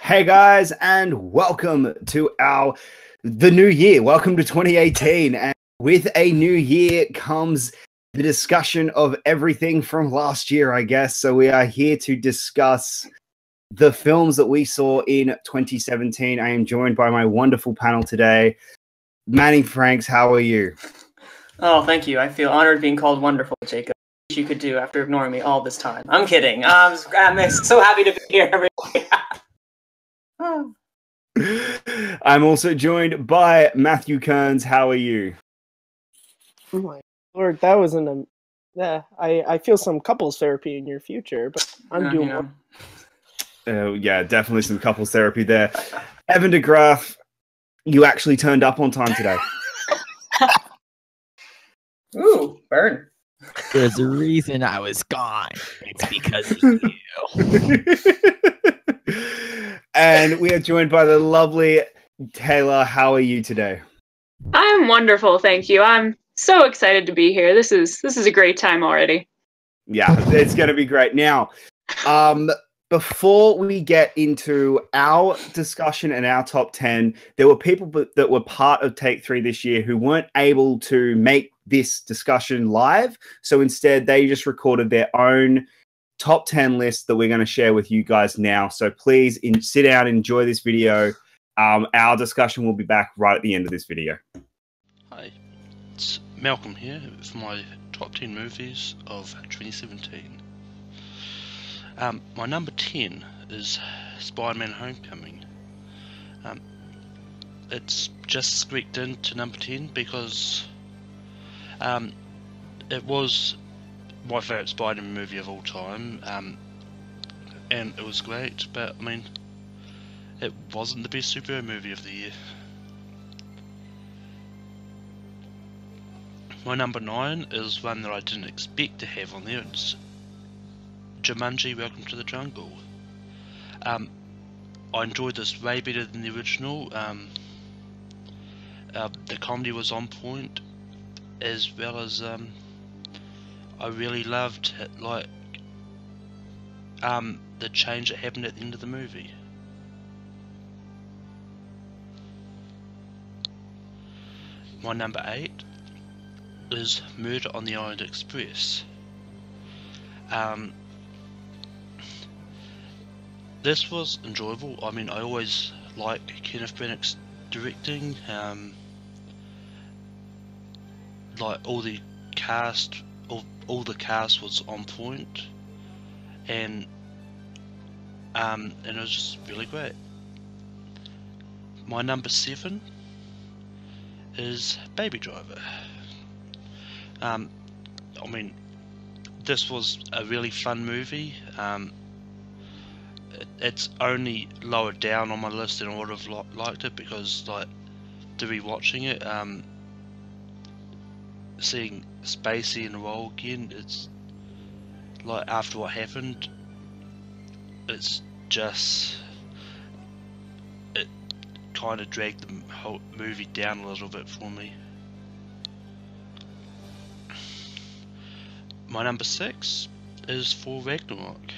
Hey guys, and welcome to the new year. Welcome to 2018, and with a new year comes the discussion of everything from last year, I guess. So we are here to discuss the films that we saw in 2017. I am joined by my wonderful panel today. Manny Franks, how are you? Oh, thank you. I feel honored being called wonderful, Jacob. What you could do after ignoring me all this time. I'm kidding. I'm so happy to be here, everybody. I'm also joined by Matthew Kearns. How are you? Oh my lord, that wasn't a... Yeah, I feel some couples therapy in your future, but I'm doing well. Yeah, definitely some couples therapy there. Evan DeGraff, you actually turned up on time today. Ooh, burn. There's a reason I was gone. It's because of you. And we are joined by the lovely Taylor. How are you today? I'm wonderful, thank you. I'm so excited to be here. This is a great time already. Yeah, it's going to be great. Now, before we get into our discussion and our top 10, there were people that were part of Take 3 this year who weren't able to make this discussion live. So instead, they just recorded their own top 10 list that we're going to share with you guys now. So please sit down, enjoy this video. Our discussion will be back right at the end of this video. Hi, it's Malcolm here with my top 10 movies of 2017. My number 10 is Spider-Man Homecoming. It's just squeaked into number 10 because it was my favourite Spider-Man movie of all time, and it was great, but I mean, it wasn't the best superhero movie of the year. My number 9 is one that I didn't expect to have on there. It's Jumanji: Welcome to the Jungle. I enjoyed this way better than the original. The comedy was on point, as well as I really loved it, like the change that happened at the end of the movie. My number 8 is Murder on the Orient Express. This was enjoyable. I mean, I always like Kenneth Branagh's directing. Like all the cast was on point, and it was just really great. My number 7 is Baby Driver. I mean, this was a really fun movie. It's only lower down on my list than I would have liked it, because like to be watching it, seeing Spacey in the role again, it's like after what happened, it's just, it kind of dragged the whole movie down a little bit for me. My number 6 is Thor Ragnarok.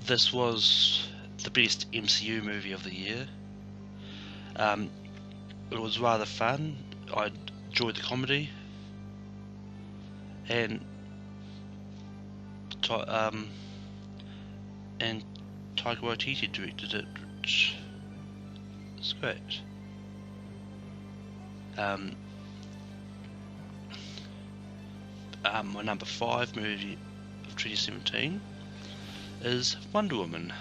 This was the best MCU movie of the year. It was rather fun. I enjoyed the comedy, and Taika Waititi directed it, which is great. My number 5 movie of 2017 is Wonder Woman.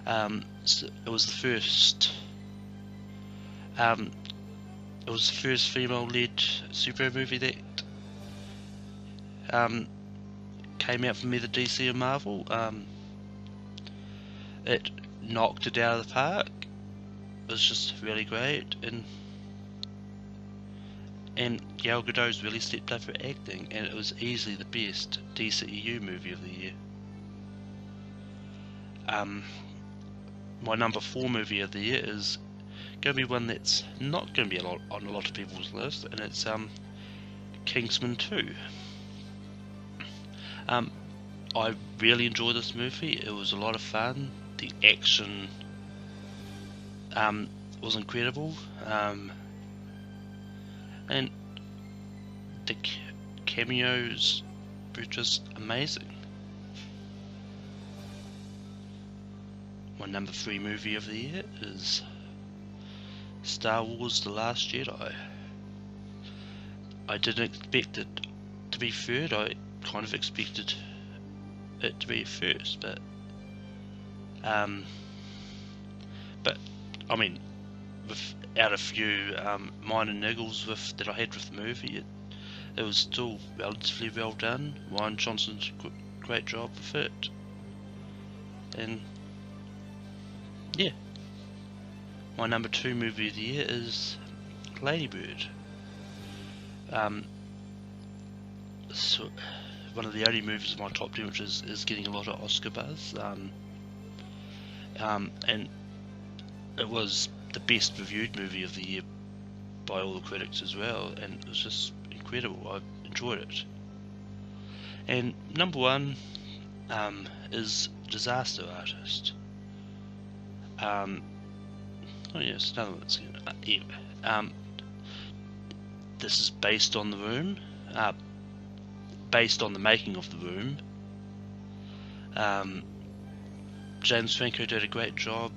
It was the first female-led superhero movie that came out from either DC or Marvel. It knocked it out of the park. It was just really great, and Gal Gadot's really stepped up her acting, and it was easily the best DCEU movie of the year. My number 4 movie of the year is going to be one that's not going to be on a lot of people's list, and it's Kingsman 2. I really enjoyed this movie. It was a lot of fun. The action was incredible, and the cameos were just amazing. My number 3 movie of the year is Star Wars: The Last Jedi. I didn't expect it to be third. I kind of expected it to be first, but I mean, without a few minor niggles that I had with the movie, it was still relatively well done. Ryan Johnson's great job with it, and yeah, my number 2 movie of the year is Lady Bird. So one of the only movies in my top 10 which is getting a lot of Oscar buzz, and it was the best reviewed movie of the year by all the critics as well, and it was just incredible. I enjoyed it. And number 1 is Disaster Artist. Oh yes, another one that's this is based on The Room, based on the making of The Room. James Franco did a great job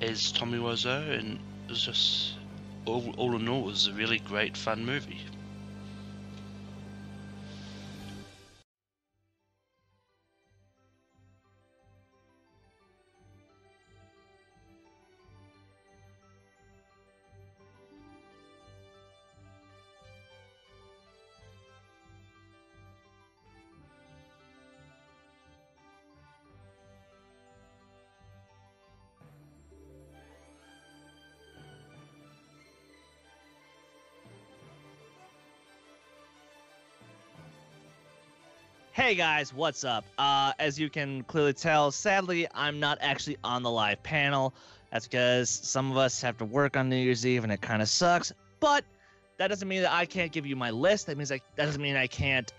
as Tommy Wiseau, and it was just all in all, it was a really great, fun movie. Hey guys, what's up? As you can clearly tell, sadly, I'm not actually on the live panel. That's because some of us have to work on New Year's Eve and it kind of sucks. But that doesn't mean that I can't give you my list. That doesn't mean I can't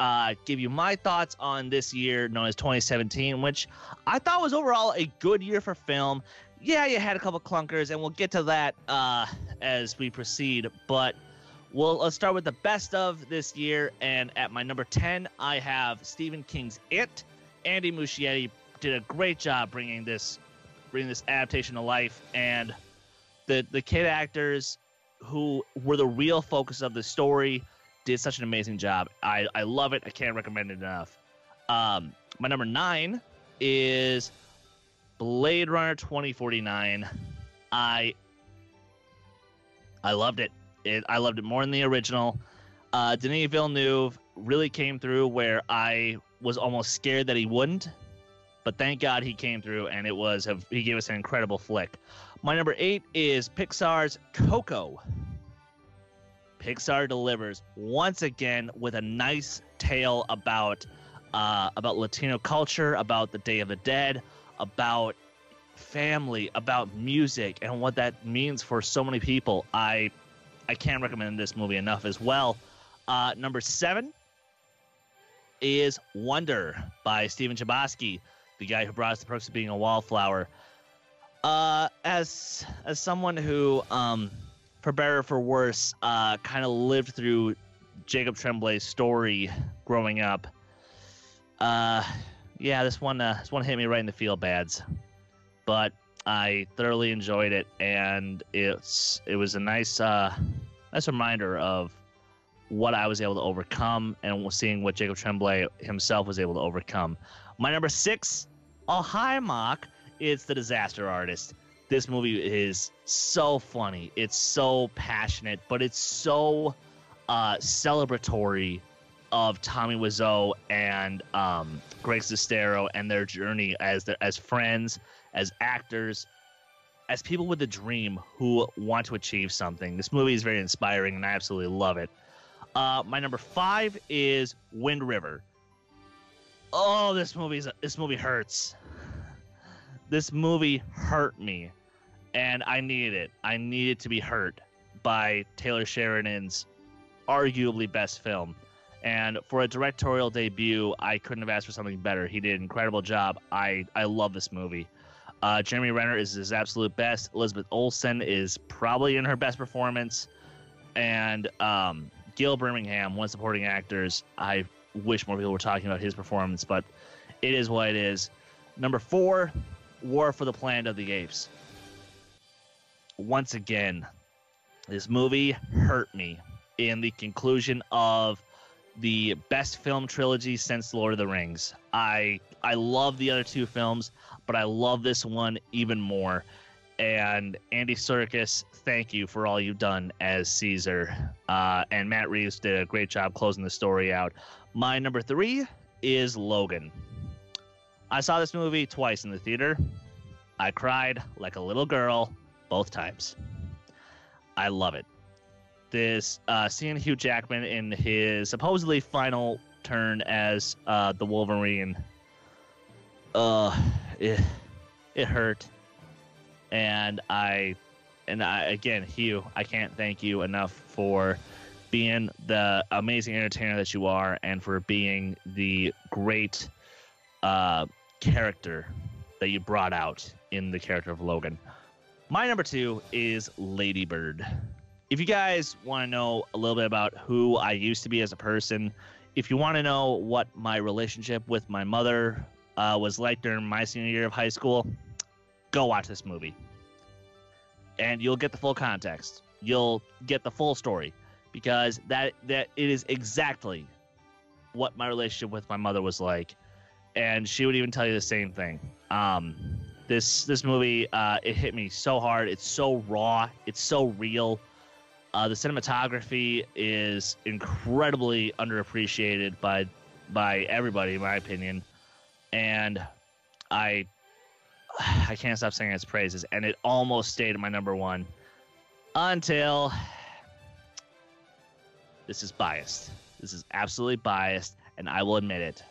give you my thoughts on this year known as 2017, which I thought was overall a good year for film. Yeah, you had a couple clunkers, and we'll get to that as we proceed. But let's start with the best of this year, and at my number 10, I have Stephen King's It. Andy Muschietti did a great job bringing this adaptation to life, and the kid actors who were the real focus of the story did such an amazing job. I love it. I can't recommend it enough. My number 9 is Blade Runner 2049. I loved it. I loved it more than the original. Denis Villeneuve really came through where I was almost scared that he wouldn't, but thank God he came through, and he gave us an incredible flick. My number 8 is Pixar's Coco. Pixar delivers once again with a nice tale about Latino culture, about the Day of the Dead, about family, about music, and what that means for so many people. I can't recommend this movie enough as well. Number 7 is Wonder by Steven Chbosky, the guy who brought us The Perks of Being a Wallflower. As someone who, for better or for worse, kind of lived through Jacob Tremblay's story growing up, this one hit me right in the feel bads. But I thoroughly enjoyed it, and it was a nice reminder of what I was able to overcome, and seeing what Jacob Tremblay himself was able to overcome. My number 6, oh hi Mock, it's The Disaster Artist. This movie is so funny, it's so passionate, but it's so celebratory of Tommy Wiseau and Greg Sestero and their journey as friends, as actors, as people with a dream who want to achieve something. This movie is very inspiring, and I absolutely love it. My number 5 is Wind River. Oh, this movie hurts. This movie hurt me, and I needed it. I needed to be hurt by Taylor Sheridan's arguably best film. And for a directorial debut, I couldn't have asked for something better. He did an incredible job. I love this movie. Jeremy Renner is his absolute best. Elizabeth Olsen is probably in her best performance. And Gil Birmingham, one of the supporting actors, I wish more people were talking about his performance, but it is what it is. Number 4, War for the Planet of the Apes. Once again, this movie hurt me in the conclusion of the best film trilogy since Lord of the Rings. I love the other 2 films, but I love this one even more. And Andy Serkis, thank you for all you've done as Caesar. And Matt Reeves did a great job closing the story out. My number 3 is Logan. I saw this movie twice in the theater. I cried like a little girl both times. I love it. This seeing Hugh Jackman in his supposedly final turn as the Wolverine, it hurt. And again, Hugh, I can't thank you enough for being the amazing entertainer that you are, and for being the great character that you brought out in the character of Logan. My number 2 is Lady Bird. If you guys want to know a little bit about who I used to be as a person, if you want to know what my relationship with my mother was like during my senior year of high school, go watch this movie. And you'll get the full context. You'll get the full story, because that it is exactly what my relationship with my mother was like. And she would even tell you the same thing. This movie, it hit me so hard. It's so raw. It's so real. The cinematography is incredibly underappreciated by everybody, in my opinion. And I can't stop singing its praises. And it almost stayed at my number 1 until this is biased. This is absolutely biased, and I will admit it.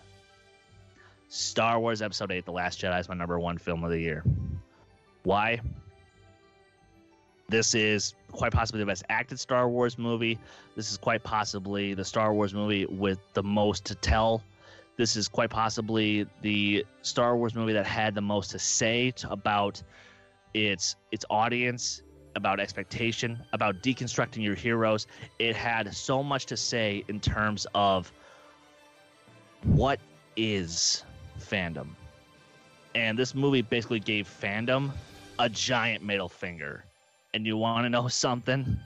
Star Wars Episode 8, The Last Jedi is my number 1 film of the year. Why? This is quite possibly the best acted Star Wars movie. This is quite possibly the Star Wars movie with the most to tell. This is quite possibly the Star Wars movie that had the most to say about its audience, about expectation, about deconstructing your heroes. It had so much to say in terms of what is fandom. And this movie basically gave fandom a giant middle finger. And you want to know something?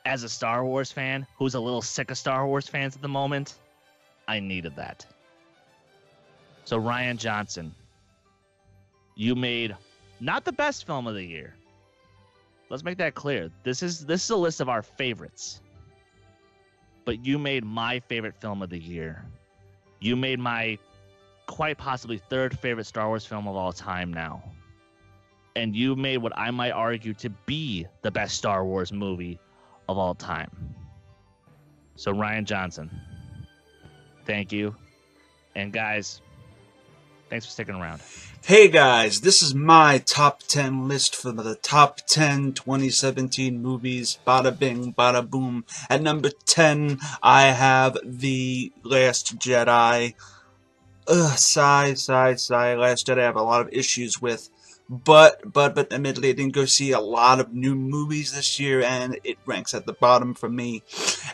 As a Star Wars fan who's a little sick of Star Wars fans at the moment, I needed that. So Rian Johnson, you made not the best film of the year. Let's make that clear. This is a list of our favorites. But you made my favorite film of the year. You made my quite possibly 3rd favorite Star Wars film of all time now. And you made what I might argue to be the best Star Wars movie of all time. So Rian Johnson, thank you. And guys, thanks for sticking around. Hey guys, this is my top 10 list for the top 10 2017 movies. Bada bing, bada boom. At number 10, I have The Last Jedi. Sigh. Last Jedi I have a lot of issues with. But admittedly, I didn't go see a lot of new movies this year, and it ranks at the bottom for me.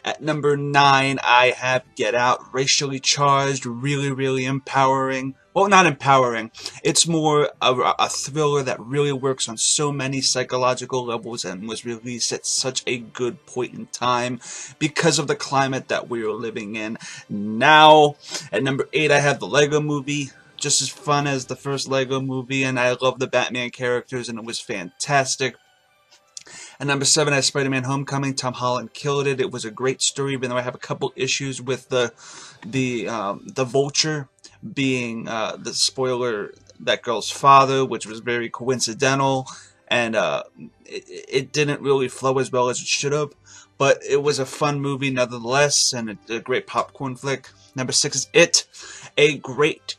At number 9, I have Get Out. Racially charged, really empowering. Well, not empowering. It's more of a thriller that really works on so many psychological levels and was released at such a good point in time because of the climate that we are living in now. At number 8, I have the Lego Movie. Just as fun as the first Lego Movie, and I love the Batman characters, and it was fantastic. At number 7, I have Spider-Man Homecoming. Tom Holland killed it. It was a great story, even though I have a couple issues with the Vulture being the spoiler, that girl's father, which was very coincidental, and it didn't really flow as well as it should have. But it was a fun movie nonetheless, and a great popcorn flick. Number 6 is It. A great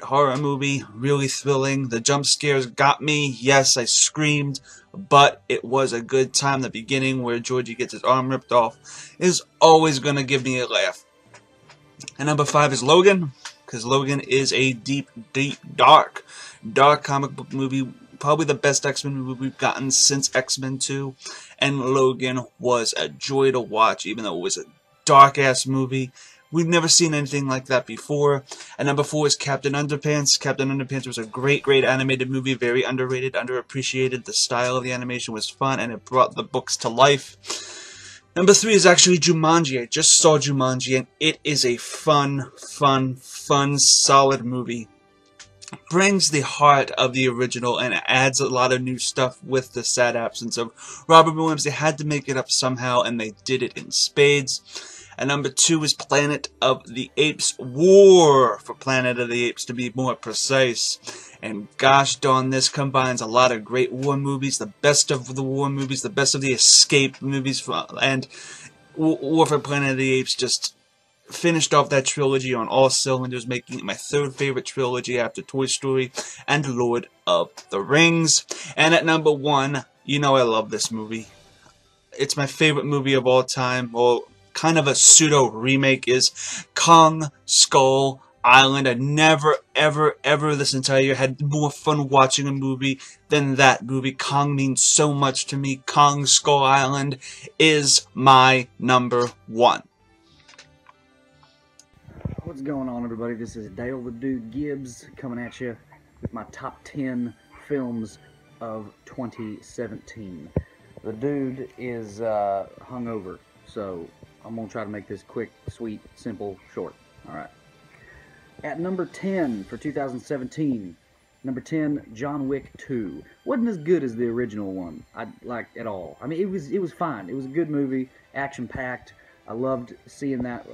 horror movie, really thrilling. The jump scares got me. Yes, I screamed, but it was a good time. The beginning where Georgie gets his arm ripped off is always going to give me a laugh. And number 5 is Logan, because Logan is a deep, dark comic book movie. Probably the best X-Men movie we've gotten since X-Men 2. And Logan was a joy to watch, even though it was a dark-ass movie. We've never seen anything like that before. And number 4 is Captain Underpants. Captain Underpants was a great animated movie, very underrated, underappreciated. The style of the animation was fun, and it brought the books to life. Number 3 is actually Jumanji. I just saw Jumanji, and it is a fun, solid movie. Brings the heart of the original and adds a lot of new stuff with the sad absence of Robert Williams. They had to make it up somehow, and they did it in spades. And number 2 is Planet of the Apes. War for Planet of the Apes, to be more precise. And gosh darn, this combines a lot of great war movies, the best of the war movies, the best of the escape movies, and War for Planet of the Apes just finished off that trilogy on all cylinders, making it my 3rd favorite trilogy after Toy Story and Lord of the Rings. And at number 1, you know I love this movie. It's my favorite movie of all time. Well, kind of a pseudo remake, is Kong Skull Island. I never ever this entire year had more fun watching a movie than that movie. Kong means so much to me. Kong Skull Island is my number 1. What's going on, everybody? This is Dale the Dude Gibbs coming at you with my top 10 films of 2017. The dude is hungover, so I'm going to try to make this quick, sweet, simple, short. Alright. At number 10 for 2017, number 10, John Wick 2. Wasn't as good as the original one, at all. I mean, it was fine. It was a good movie, action-packed. I loved seeing that,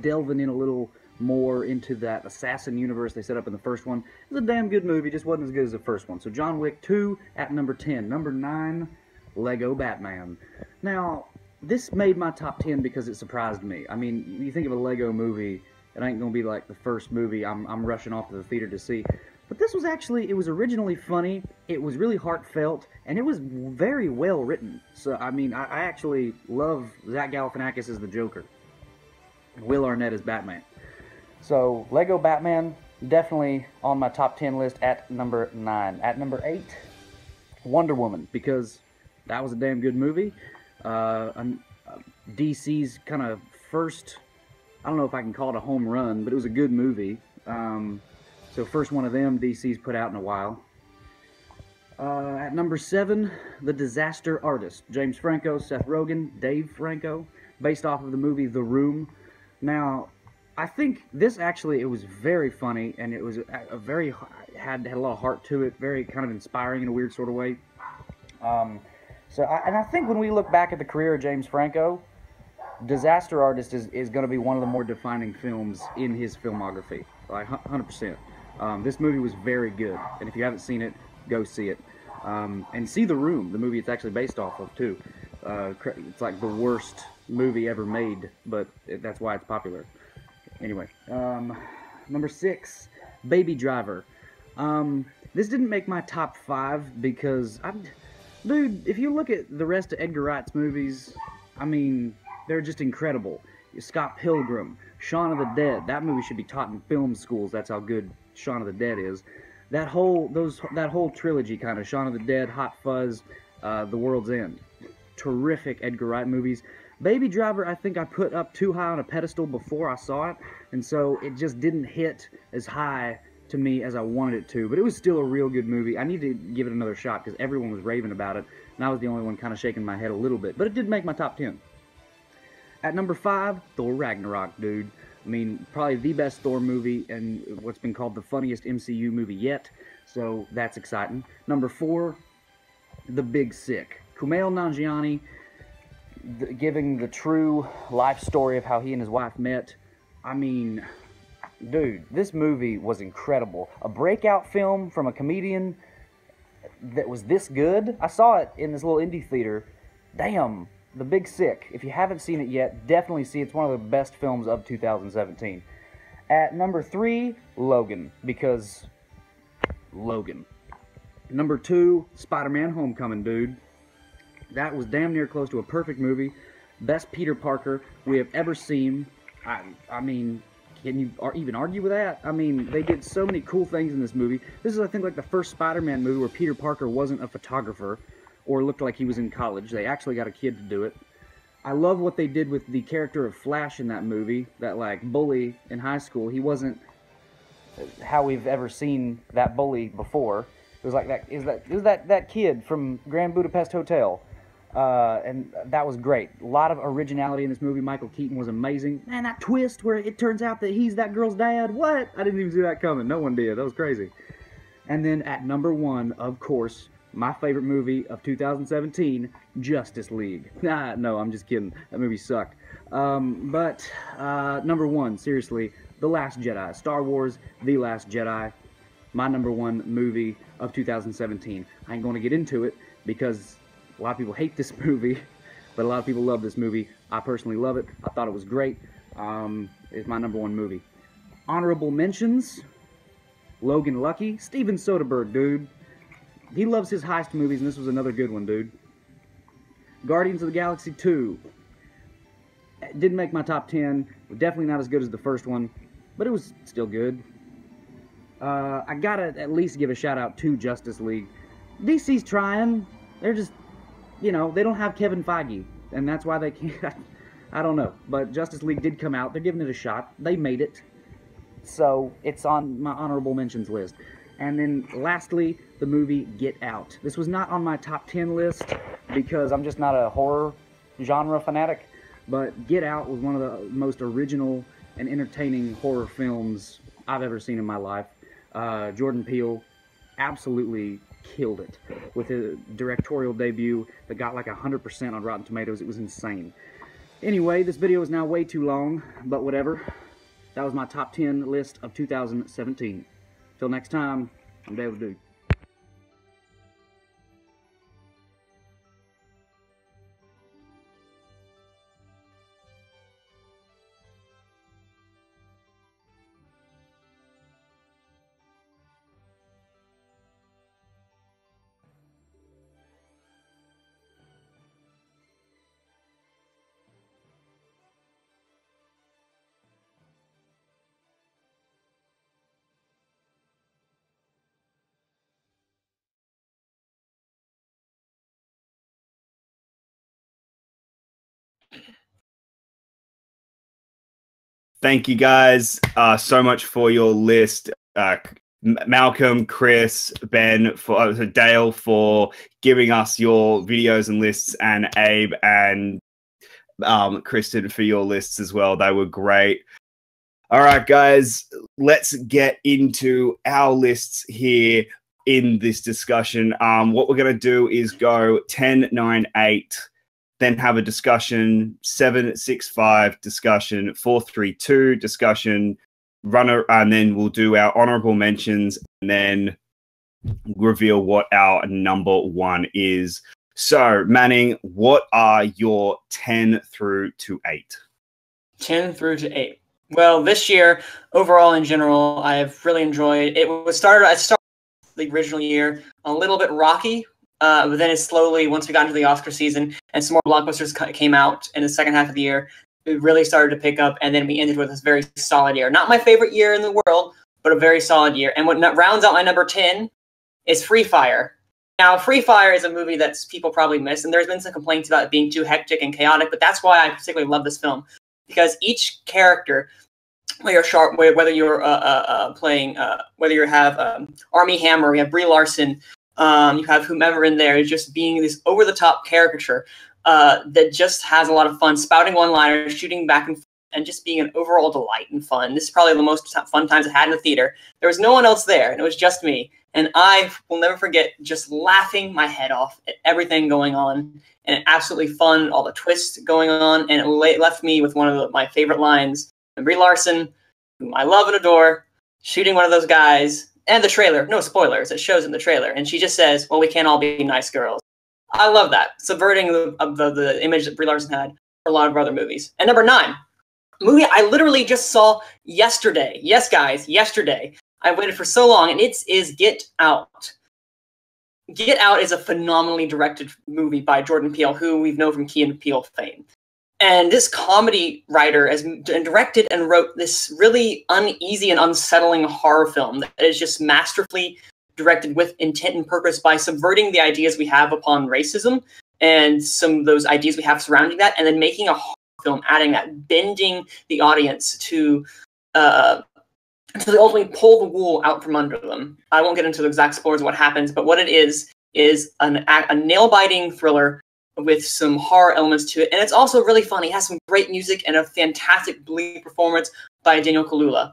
delving in a little more into that assassin universe they set up in the first one. It was a damn good movie, just wasn't as good as the first one. So John Wick 2 at number 10. Number 9, Lego Batman. Now, this made my top 10 because it surprised me. I mean, you think of a Lego movie, it ain't gonna be like the first movie I'm rushing off to the theater to see. But this was actually, it was originally funny, it was really heartfelt, and it was very well written. So, I mean, I actually love Zach Galifianakis as the Joker. Will Arnett as Batman. So, Lego Batman, definitely on my top 10 list at number 9. At number 8, Wonder Woman, because that was a damn good movie. DC's kind of first, I don't know if I can call it a home run, but it was a good movie. So first one of them DC's put out in a while. At number 7, The Disaster Artist. James Franco, Seth Rogen, Dave Franco, based off of the movie The Room. Now, I think this actually, it was very funny, and it was a very, had a lot of heart to it, very kind of inspiring in a weird sort of way. I think when we look back at the career of James Franco, Disaster Artist is going to be one of the more defining films in his filmography, like 100%. This movie was very good, and if you haven't seen it, go see it. And see The Room, the movie it's actually based off of, too. It's like the worst movie ever made, but that's why it's popular. Anyway, number 6, Baby Driver. This didn't make my top 5 because, dude, if you look at the rest of Edgar Wright's movies, I mean, they're just incredible. Scott Pilgrim, Shaun of the Dead. That movie should be taught in film schools. That's how good Shaun of the Dead is. That whole trilogy, kind of Shaun of the Dead, Hot Fuzz, The World's End. Terrific Edgar Wright movies. Baby Driver, I think I put up too high on a pedestal before I saw it, and so it just didn't hit as high to me as I wanted it to. But it was still a real good movie. I need to give it another shot because everyone was raving about it, and I was the only one kind of shaking my head a little bit. But it did make my top 10. At number 5, Thor Ragnarok, dude. I mean, probably the best Thor movie and what's been called the funniest MCU movie yet, so that's exciting. Number 4, The Big Sick. Kumail Nanjiani giving the true life story of how he and his wife met. I mean, dude, this movie was incredible. A breakout film from a comedian that was this good. I saw it in this little indie theater. Damn, The Big Sick. If you haven't seen it yet, definitely see it. It's one of the best films of 2017. At number 3, Logan, because Logan. Number 2, Spider-Man Homecoming, dude. That was damn near close to a perfect movie. Best Peter Parker we have ever seen. I mean, can you even argue with that? I mean, they did so many cool things in this movie. This is, I think, like the first Spider-Man movie where Peter Parker wasn't a photographer or looked like he was in college. They actually got a kid to do it. I love what they did with the character of Flash in that movie, that, like, bully in high school. He wasn't how we've ever seen that bully before. It was like that kid from Grand Budapest Hotel. And that was great. A lot of originality in this movie. Michael Keaton was amazing. Man, that twist where it turns out that he's that girl's dad. What? I didn't even see that coming. No one did. That was crazy. And then at number 1, of course, my favorite movie of 2017, Justice League. No, I'm just kidding. That movie sucked. But number 1, seriously, The Last Jedi. Star Wars, The Last Jedi. My number 1 movie of 2017. I ain't going to get into it because a lot of people hate this movie, but a lot of people love this movie. I personally love it. I thought it was great. It's my number 1 movie. Honorable mentions, Logan Lucky. Steven Soderbergh, dude. He loves his heist movies, and this was another good one, dude. Guardians of the Galaxy 2. Didn't make my top 10. Definitely not as good as the first one, but it was still good. I gotta at least give a shout out to Justice League. DC's trying. They're just, you know, they don't have Kevin Feige, and that's why they can't. I don't know, but Justice League did come out. They're giving it a shot. They made it, so it's on my honorable mentions list. And then lastly, the movie Get Out. This was not on my top 10 list because I'm just not a horror genre fanatic, but Get Out was one of the most original and entertaining horror films I've ever seen in my life. Jordan Peele absolutely killed it with a directorial debut that got like 100% on Rotten Tomatoes. It was insane. Anyway, this video is now way too long, but whatever. That was my top 10 list of 2017. Till next time, I'm David Duke. Thank you guys so much for your list. Malcolm, Chris, Ben, Dale for giving us your videos and lists, and Abe and Kristen for your lists as well. They were great. All right, guys, let's get into our lists here in this discussion. What we're going to do is go 10, 9, 8. Then have a discussion, 7, 6, 5 discussion, 4, 3, 2 discussion, and then we'll do our honorable mentions and then reveal what our number 1 is. So, Manning, what are your 10 through to 8? 10 through to 8. Well, this year, overall in general, I've really enjoyed it. I started the original year a little bit rocky. But then it slowly, once we got into the Oscar season and some more blockbusters came out in the second half of the year, it really started to pick up, and then we ended with this very solid year. Not my favorite year in the world, but a very solid year. And what rounds out my number 10 is Free Fire. Now, Free Fire is a movie that people probably miss, and there's been some complaints about it being too hectic and chaotic, but that's why I particularly love this film, because each character, whether you're whether you have Armie Hammer, you have Brie Larson, you have whomever in there, is just being this over-the-top caricature that just has a lot of fun, spouting one-liners, shooting back and forth, and just being an overall delight and fun. This is probably the most fun times I had in the theater. There was no one else there, and it was just me. And I will never forget just laughing my head off at everything going on, and absolutely fun, all the twists going on, and it left me with one of my favorite lines. And Brie Larson, whom I love and adore, shooting one of those guys, and the trailer, no spoilers, it shows in the trailer, and she just says, well, we can't all be nice girls. I love that, subverting the image that Brie Larson had for a lot of other movies. And number 9, a movie I literally just saw yesterday. Yes, guys, yesterday. I waited for so long, and it is Get Out. Get Out is a phenomenally directed movie by Jordan Peele, who we've known from Key and Peele fame. And this comedy writer has directed and wrote this really uneasy and unsettling horror film that is just masterfully directed with intent and purpose by subverting the ideas we have upon racism and some of those ideas we have surrounding that, and then making a horror film, adding that, bending the audience to ultimately pull the wool out from under them. I won't get into the exact spoilers of what happens, but what it is a nail-biting thriller with some horror elements to it. And it's also really funny. It has some great music and a fantastic bleed performance by Daniel Kaluuya.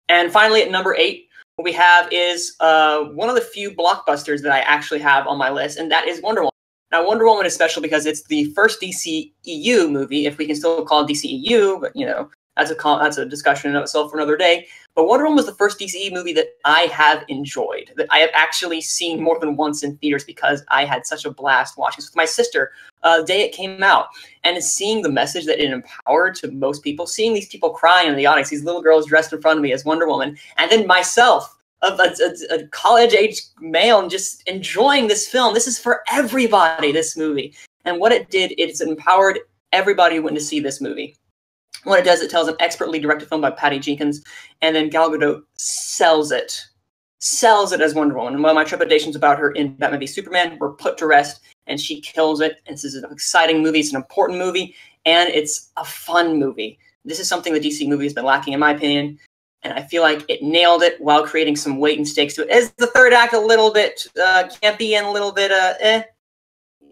And finally, at number 8, what we have is one of the few blockbusters that I actually have on my list, and that is Wonder Woman. Now, Wonder Woman is special because it's the first DCEU movie, if we can still call it DCEU, but, you know, that's a discussion in itself for another day. But Wonder Woman was the first DCE movie that I have enjoyed, that I have actually seen more than once in theaters because I had such a blast watching this with my sister the day it came out. And seeing the message that it empowered to most people, seeing these people crying in the audience, these little girls dressed in front of me as Wonder Woman, and then myself, a college-age male, and just enjoying this film. This is for everybody, this movie. And what it did, it's empowered everybody who went to see this movie. What it does, it tells an expertly directed film by Patty Jenkins, and then Gal Gadot sells it as Wonder Woman. And while my trepidations about her in Batman v Superman were put to rest, and she kills it. And this is an exciting movie. It's an important movie, and it's a fun movie. This is something the DC movie has been lacking, in my opinion, and I feel like it nailed it while creating some weight and stakes to it. Is the third act a little bit campy and a little bit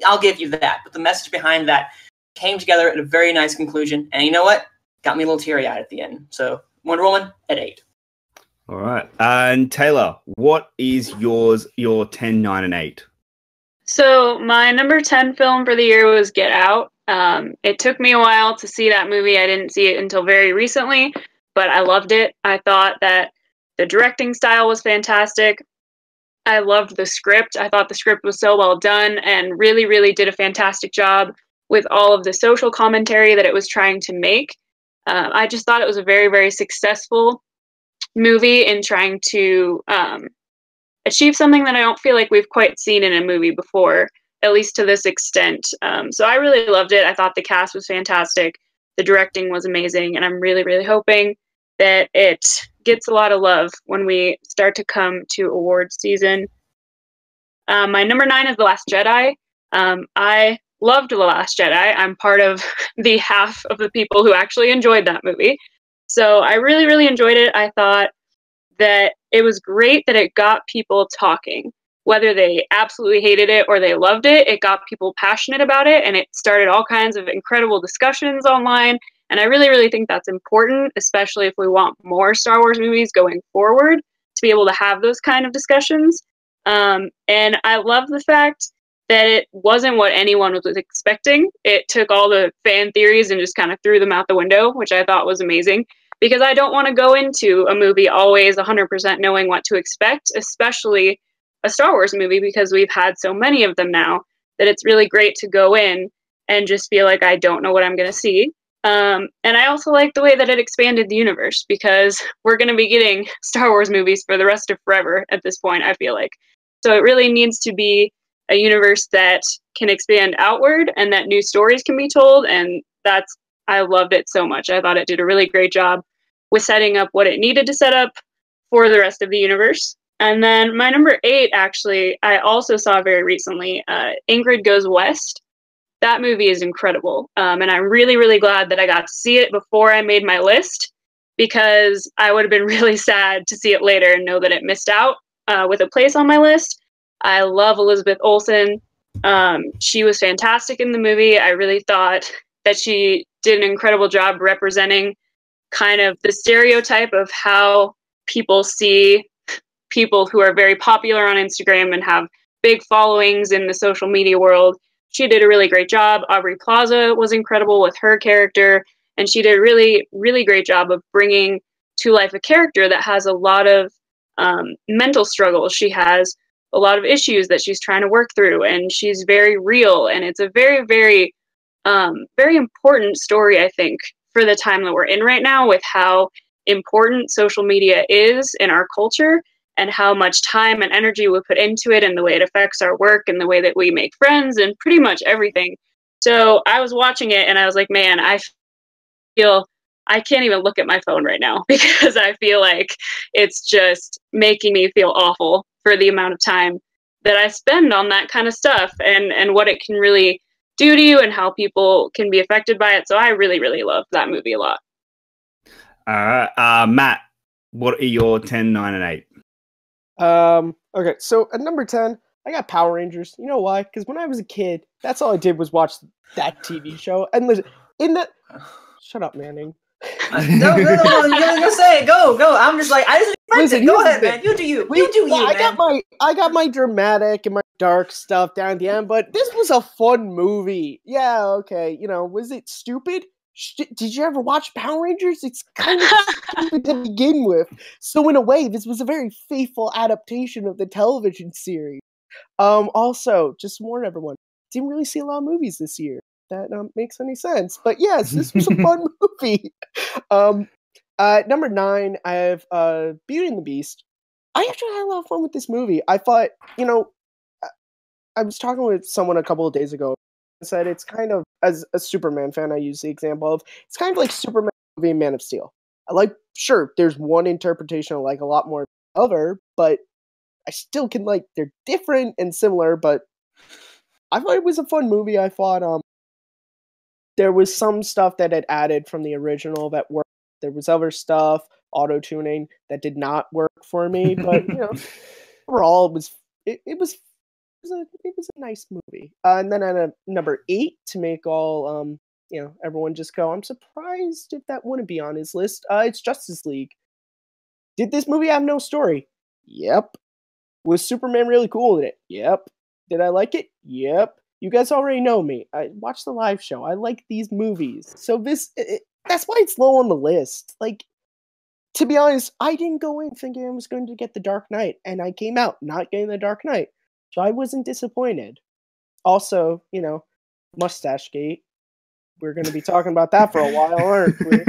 I'll give you that, but the message behind that came together at a very nice conclusion, and you know what? Got me a little teary-eyed at the end. So Wonder Woman at 8. All right. And Taylor, what is your 10, 9, and 8? So my number 10 film for the year was Get Out. It took me a while to see that movie. I didn't see it until very recently, but I loved it. I thought that the directing style was fantastic. I loved the script. I thought the script was so well done and really, really did a fantastic job with all of the social commentary that it was trying to make. I just thought it was a very, very successful movie in trying to achieve something that I don't feel like we've quite seen in a movie before, at least to this extent. So I really loved it. I thought the cast was fantastic. The directing was amazing. And I'm really, really hoping that it gets a lot of love when we start to come to awards season. My number 9 is The Last Jedi. I loved The Last Jedi. I'm part of the half of the people who actually enjoyed that movie. So I really, really enjoyed it. I thought that it was great that it got people talking. Whether they absolutely hated it or they loved it, it got people passionate about it, and it started all kinds of incredible discussions online. And I really, really think that's important, especially if we want more Star Wars movies going forward, to be able to have those kind of discussions. And I love the fact that it wasn't what anyone was expecting. It took all the fan theories and just kind of threw them out the window, which I thought was amazing. Because I don't want to go into a movie always 100% knowing what to expect, especially a Star Wars movie, because we've had so many of them now that it's really great to go in and just feel like I don't know what I'm going to see. And I also like the way that it expanded the universe, because we're going to be getting Star Wars movies for the rest of forever at this point, I feel like. So it really needs to be a universe that can expand outward and that new stories can be told. And I loved it so much. I thought it did a really great job with setting up what it needed to set up for the rest of the universe. And then my number 8, actually, I also saw very recently, Ingrid Goes West. That movie is incredible. And I'm really, really glad that I got to see it before I made my list, because I would have been really sad to see it later and know that it missed out with a place on my list. I love Elizabeth Olsen. She was fantastic in the movie. I really thought that she did an incredible job representing kind of the stereotype of how people see people who are very popular on Instagram and have big followings in the social media world. She did a really great job. Aubrey Plaza was incredible with her character, and she did a really, really great job of bringing to life a character that has a lot of mental struggles. She has a lot of issues that she's trying to work through, and she's very real, and it's a very, very, very important story, I think, for the time that we're in right now, with how important social media is in our culture and how much time and energy we put into it and the way it affects our work and the way that we make friends and pretty much everything. So I was watching it and I was like, man, I feel I can't even look at my phone right now because I feel like it's just making me feel awful for the amount of time that I spend on that kind of stuff and what it can really do to you and how people can be affected by it. So I really, really loved that movie a lot. All right. Matt, what are your 10, 9, and 8? Okay, so at number 10, I got Power Rangers. You know why? Because when I was a kid, that's all I did was watch that TV show. And listen, shut up, Manning. No, you say it. Go. I'm just like, I just listen, go ahead, man. You do you. You do you, man. I got my dramatic and my dark stuff down at the end, but this was a fun movie. Yeah, okay. You know, was it stupid? Did you ever watch Power Rangers? It's kind of stupid to begin with. So in a way, this was a very faithful adaptation of the television series. Also, just to warn everyone, didn't really see a lot of movies this year. That makes any sense. But yes, this was a fun movie. Number 9, I have Beauty and the Beast. I actually had a lot of fun with this movie. I thought, you know, I was talking with someone a couple of days ago and said it's kind of, as a Superman fan, I use the example of, it's kind of like Superman movie and Man of Steel. I like, sure, there's one interpretation I like a lot more than the other, but I still can like, they're different and similar, but I thought it was a fun movie. I thought there was some stuff that had added from the original that worked. There was other stuff, auto-tuning, that did not work for me, but you know, overall it was a nice movie. And then at number 8, to make all you know, everyone just go, I'm surprised if that wouldn't be on his list. It's Justice League. Did this movie have no story? Yep. Was Superman really cool in it? Yep. Did I like it? Yep. You guys already know me. I watched the live show. I like these movies. So that's why it's low on the list. Like, to be honest, I didn't go in thinking I was going to get the Dark Knight, and I came out not getting the Dark Knight. So I wasn't disappointed. Also, you know, Mustache Gate. We're going to be talking about that for a while, aren't we?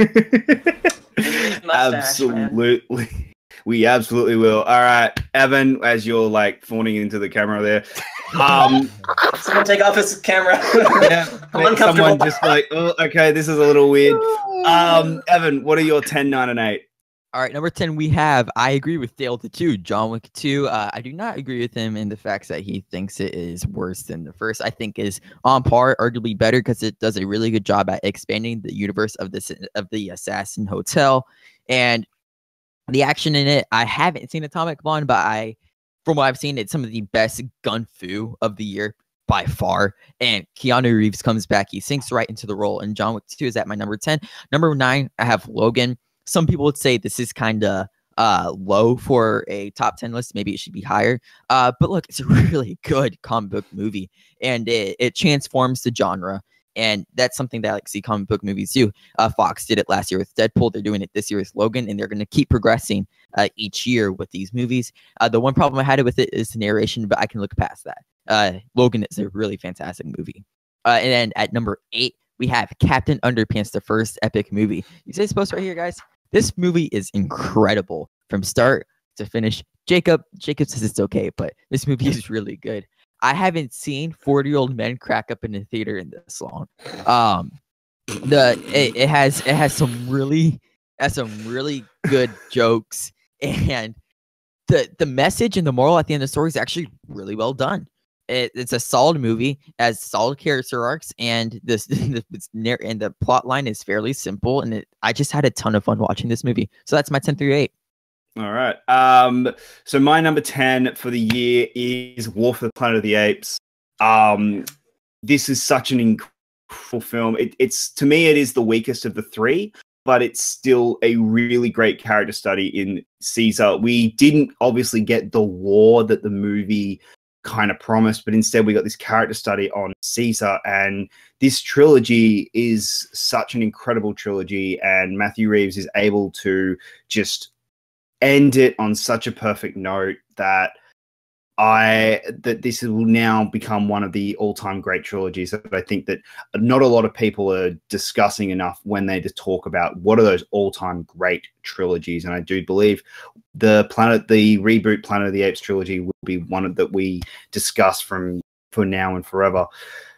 Absolutely. Man. We absolutely will. All right, Evan, as you're like fawning into the camera there. Someone take off his camera. Yeah, someone just like, oh, okay, this is a little weird. Evan, what are your 10, 9, and 8? All right, number 10, we have, I agree with Dale the 2, John Wick 2. I do not agree with him in the facts that he thinks it is worse than the first. I think is on par, arguably better, because it does a really good job at expanding the universe of the Assassin Hotel. And the action in it, I haven't seen Atomic Blonde, but from what I've seen, it's some of the best gun fu of the year by far. And Keanu Reeves comes back. He sinks right into the role. And John Wick 2 is at my number 10. Number 9, I have Logan. Some people would say this is kind of low for a top 10 list. Maybe it should be higher. But look, it's a really good comic book movie. And it transforms the genre. And that's something that I like to see comic book movies do. Fox did it last year with Deadpool. They're doing it this year with Logan. And they're going to keep progressing each year with these movies. The one problem I had with it is the narration, but I can look past that. Logan is a really fantastic movie. And then at number 8, we have Captain Underpants, the first epic movie. You see this post right here, guys? This movie is incredible from start to finish. Jacob says it's okay, but this movie is really good. I haven't seen 40-year-old men crack up in the theater in this long. It has some really good jokes, and the message and the moral at the end of the story is actually really well done. It's a solid movie, has solid character arcs, and the plot line is fairly simple. And I just had a ton of fun watching this movie. So that's my 10 through 8. All right. So my number 10 for the year is War for the Planet of the Apes. This is such an incredible film. It's to me, it is the weakest of the 3, but it's still a really great character study in Caesar. We didn't obviously get the war that the movie kind of promised, but instead we got this character study on Caesar, and this trilogy is such an incredible trilogy, and Matthew Reeves is able to just end it on such a perfect note that that this will now become one of the all-time great trilogies that I think that not a lot of people are discussing enough when they just talk about what are those all-time great trilogies. And I do believe the reboot Planet of the Apes trilogy will be one of that we discuss for now and forever.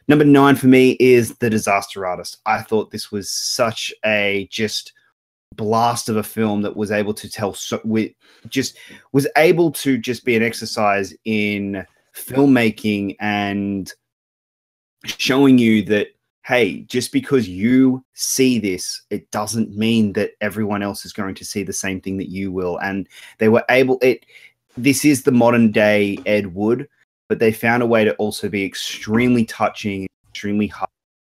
Number 9 for me is The Disaster Artist. I thought this was such a just blast of a film that was able to tell was able to just be an exercise in filmmaking and showing you that, hey, just because you see this, it doesn't mean that everyone else is going to see the same thing that you will. And they were this is the modern day Ed Wood, but they found a way to also be extremely touching, extremely hard,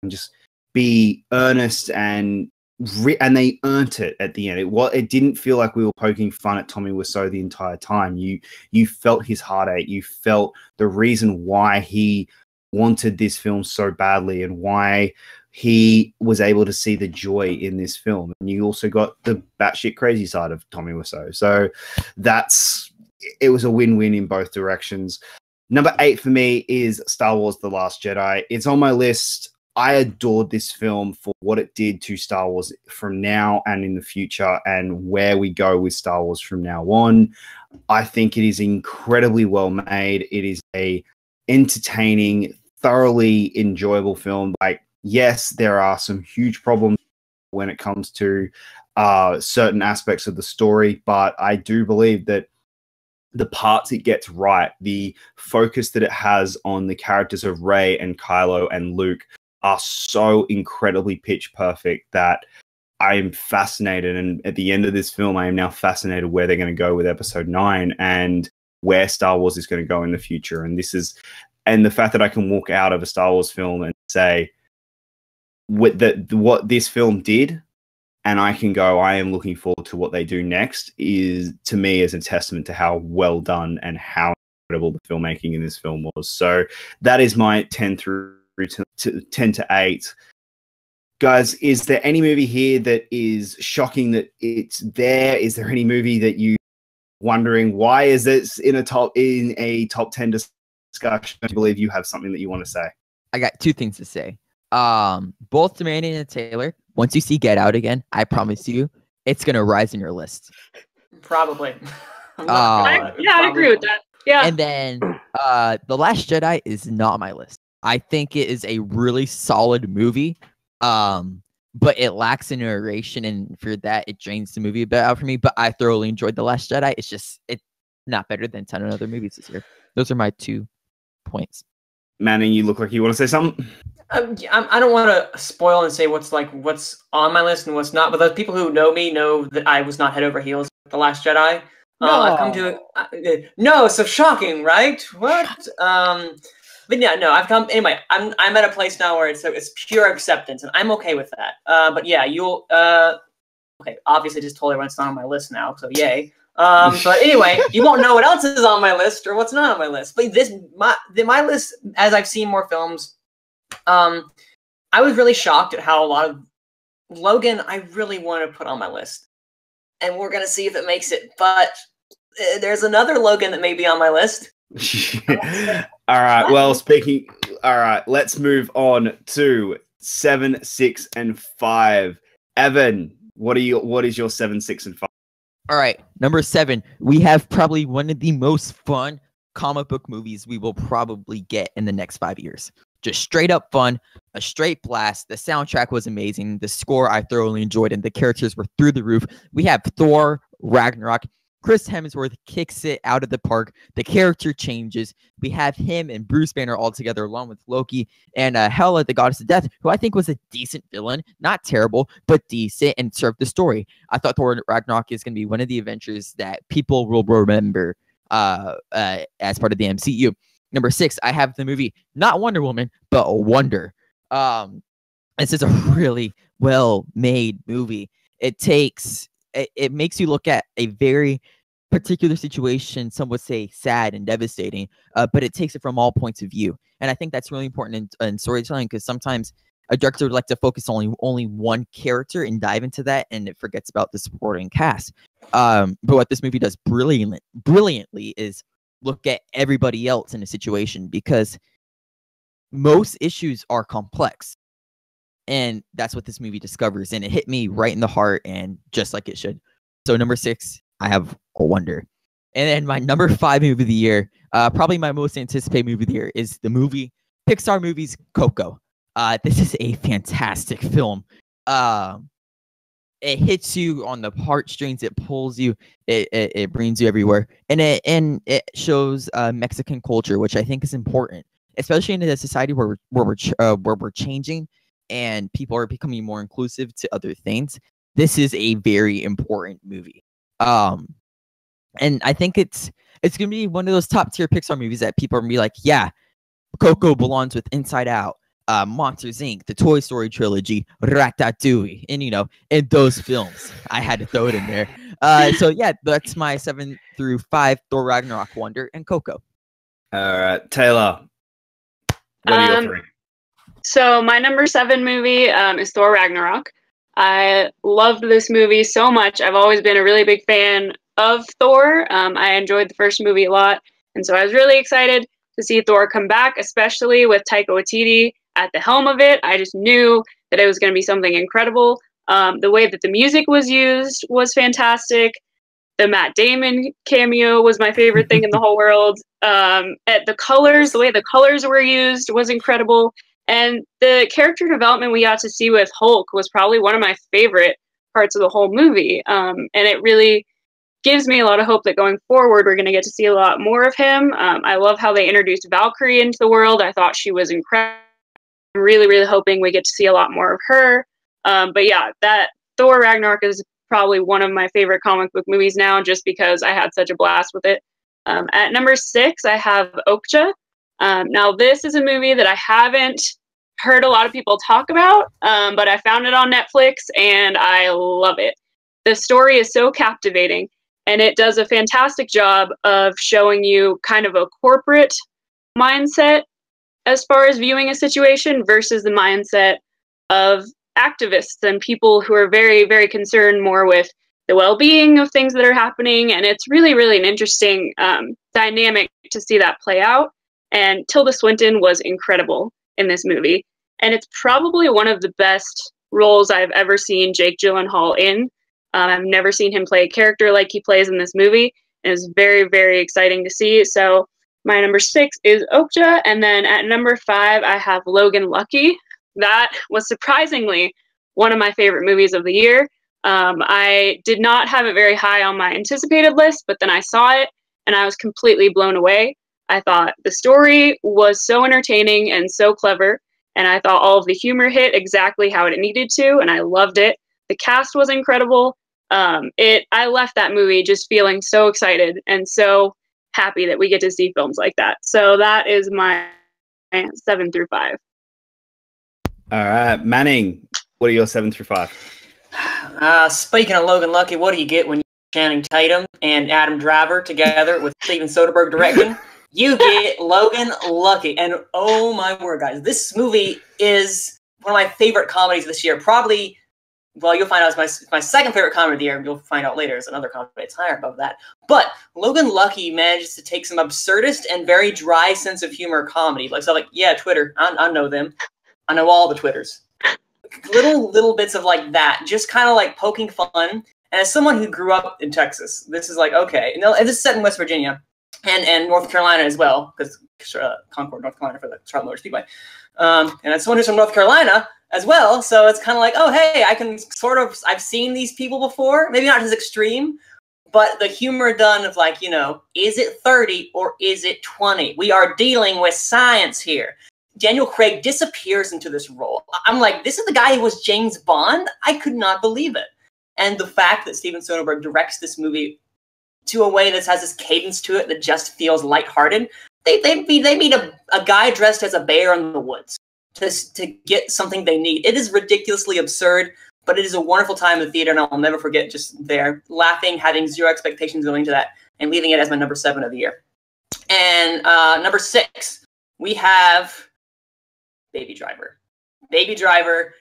and just be earnest, and they earned it at the end. It didn't feel like we were poking fun at Tommy Wiseau the entire time. You felt his heartache. You felt the reason why he wanted this film so badly and why he was able to see the joy in this film. And you also got the batshit crazy side of Tommy Wiseau. So it was a win-win in both directions. Number 8 for me is Star Wars: The Last Jedi. It's on my list. I adored this film for what it did to Star Wars from now and in the future, and where we go with Star Wars from now on. I think it is incredibly well made. It is a entertaining, thoroughly enjoyable film. Like, yes, there are some huge problems when it comes to certain aspects of the story, but I do believe that the parts it gets right, the focus that it has on the characters of Rey and Kylo and Luke, are so incredibly pitch perfect that I am fascinated. And at the end of this film, I am now fascinated where they're going to go with episode 9 and where Star Wars is going to go in the future. And the fact that I can walk out of a Star Wars film and say what this film did, and I can go, I am looking forward to what they do next, is to me is a testament to how well done and how incredible the filmmaking in this film was. So that is my 10 to 8. Guys, is there any movie here that is shocking that it's there? Is there any movie that you wondering why is this in a top 10 discussion? I believe you have something that you want to say. I got 2 things to say. Both to Manny and Taylor. Once you see Get Out again, I promise you, it's gonna rise in your list. Probably. I agree with that. Yeah. And then The Last Jedi is not on my list. I think it is a really solid movie, but it lacks in narration, and for that, it drains the movie a bit out for me. But I thoroughly enjoyed The Last Jedi. It's not better than 10 other movies this year. Those are my 2 points. Manny, you look like you want to say something. I don't want to spoil and say what's on my list and what's not, but those people who know me know that I was not head over heels with The Last Jedi. I've come to no, so shocking, right? What? But yeah, no, I've come anyway. I'm at a place now where it's pure acceptance, and I'm okay with that. But yeah, you'll okay. Obviously, just told everyone it's not on my list now, so yay. But anyway, you won't know what else is on my list or what's not on my list. But my list, as I've seen more films, I was really shocked at how a lot of Logan I really want to put on my list, and we're gonna see if it makes it. But there's another Logan that may be on my list. All right. Well, all right. Let's move on to 7, 6, and 5. Evan, what is your 7, 6, and 5? All right, number 7. We have probably one of the most fun comic book movies we will probably get in the next 5 years. Just straight up fun, a straight blast. The soundtrack was amazing. The score I thoroughly enjoyed, and the characters were through the roof. We have Thor Ragnarok. Chris Hemsworth kicks it out of the park. The character changes. We have him and Bruce Banner all together, along with Loki and Hela, the goddess of death, who I think was a decent villain. Not terrible, but decent, and served the story. I thought Thor Ragnarok is going to be one of the adventures that people will remember as part of the MCU. Number 6, I have the movie, not Wonder Woman, but Wonder. This is a really well-made movie. It makes you look at a very particular situation, some would say sad and devastating, but it takes it from all points of view. And I think that's really important in storytelling, because sometimes a director would like to focus on only one character and dive into that, and it forgets about the supporting cast. But what this movie does brilliantly is look at everybody else in a situation, because most issues are complex. And that's what this movie discovers. And it hit me right in the heart, and just like it should. So number 6, I have A Wonder. And then my number 5 movie of the year, probably my most anticipated movie of the year, is the movie Pixar movies Coco. This is a fantastic film. It hits you on the heartstrings. It pulls you. It brings you everywhere, and it shows Mexican culture, which I think is important, especially in a society where we're changing and people are becoming more inclusive to other things. This is a very important movie. And I think it's gonna be one of those top tier Pixar movies that people are gonna be like, yeah, Coco belongs with Inside Out, Monsters Inc., the Toy Story trilogy, Ratatouille, and in those films, I had to throw it in there. So yeah, that's my 7 through 5: Thor: Ragnarok, Wonder, and Coco. All right, Taylor, what are your 3? So my number 7 movie is Thor: Ragnarok. I loved this movie so much. I've always been a really big fan of Thor. I enjoyed the first movie a lot, and so I was really excited to see Thor come back, especially with Taika Waititi at the helm of it. I just knew that it was going to be something incredible. The way that the music was used was fantastic. The Matt Damon cameo was my favorite thing in the whole world. The way the colors were used was incredible. And the character development we got to see with Hulk was probably one of my favorite parts of the whole movie. And it really gives me a lot of hope that going forward, we're going to get to see a lot more of him. I love how they introduced Valkyrie into the world. I thought she was incredible. I'm really, really hoping we get to see a lot more of her. But yeah, that Thor Ragnarok is probably one of my favorite comic book movies now, just because I had such a blast with it. At number 6, I have Okja. Now, this is a movie that I haven't heard a lot of people talk about, but I found it on Netflix, and I love it. The story is so captivating, and it does a fantastic job of showing you kind of a corporate mindset as far as viewing a situation versus the mindset of activists and people who are very, very concerned more with the well-being of things that are happening. And it's really, really an interesting dynamic to see that play out. And Tilda Swinton was incredible in this movie. And it's probably one of the best roles I've ever seen Jake Gyllenhaal in. I've never seen him play a character like he plays in this movie. And it was very, very exciting to see. So my number 6 is Okja. And then at number 5, I have Logan Lucky. That was surprisingly one of my favorite movies of the year. I did not have it very high on my anticipated list, but then I saw it and I was completely blown away. I thought the story was so entertaining and so clever, and I thought all of the humor hit exactly how it needed to, and I loved it. The cast was incredible. I left that movie just feeling so excited and so happy that we get to see films like that. So that is my 7 through 5. All right, Manning, what are your 7 through 5? Speaking of Logan Lucky, what do you get when you Channing Tatum and Adam Driver together with Steven Soderbergh directing? You get Logan Lucky. And oh my word, guys, this movie is one of my favorite comedies this year. Probably, well, you'll find out it's my second favorite comedy of the year. You'll find out later it's another comedy that's higher above that. But Logan Lucky manages to take some absurdist and very dry sense of humor comedy. Yeah, Twitter, I know them. I know all the Twitters. Little bits of like that, just kind of like poking fun. And as someone who grew up in Texas, this is like, okay. And this is set in West Virginia. And North Carolina as well, because Concord, North Carolina for the Charlotte Motor Speedway. And as someone who's from North Carolina as well, so it's kind of like, oh, hey, I've seen these people before. Maybe not as extreme, but the humor done of like, is it 30 or is it 20? We are dealing with science here. Daniel Craig disappears into this role. I'm like, this is the guy who was James Bond? I could not believe it. And the fact that Steven Soderbergh directs this movie to a way that has this cadence to it that just feels lighthearted. They meet a guy dressed as a bear in the woods to get something they need. It is ridiculously absurd, but it is a wonderful time in the theater, and I'll never forget just there, laughing, having zero expectations going into that, and leaving it as my number 7 of the year. And number 6, we have Baby Driver. Baby Driver,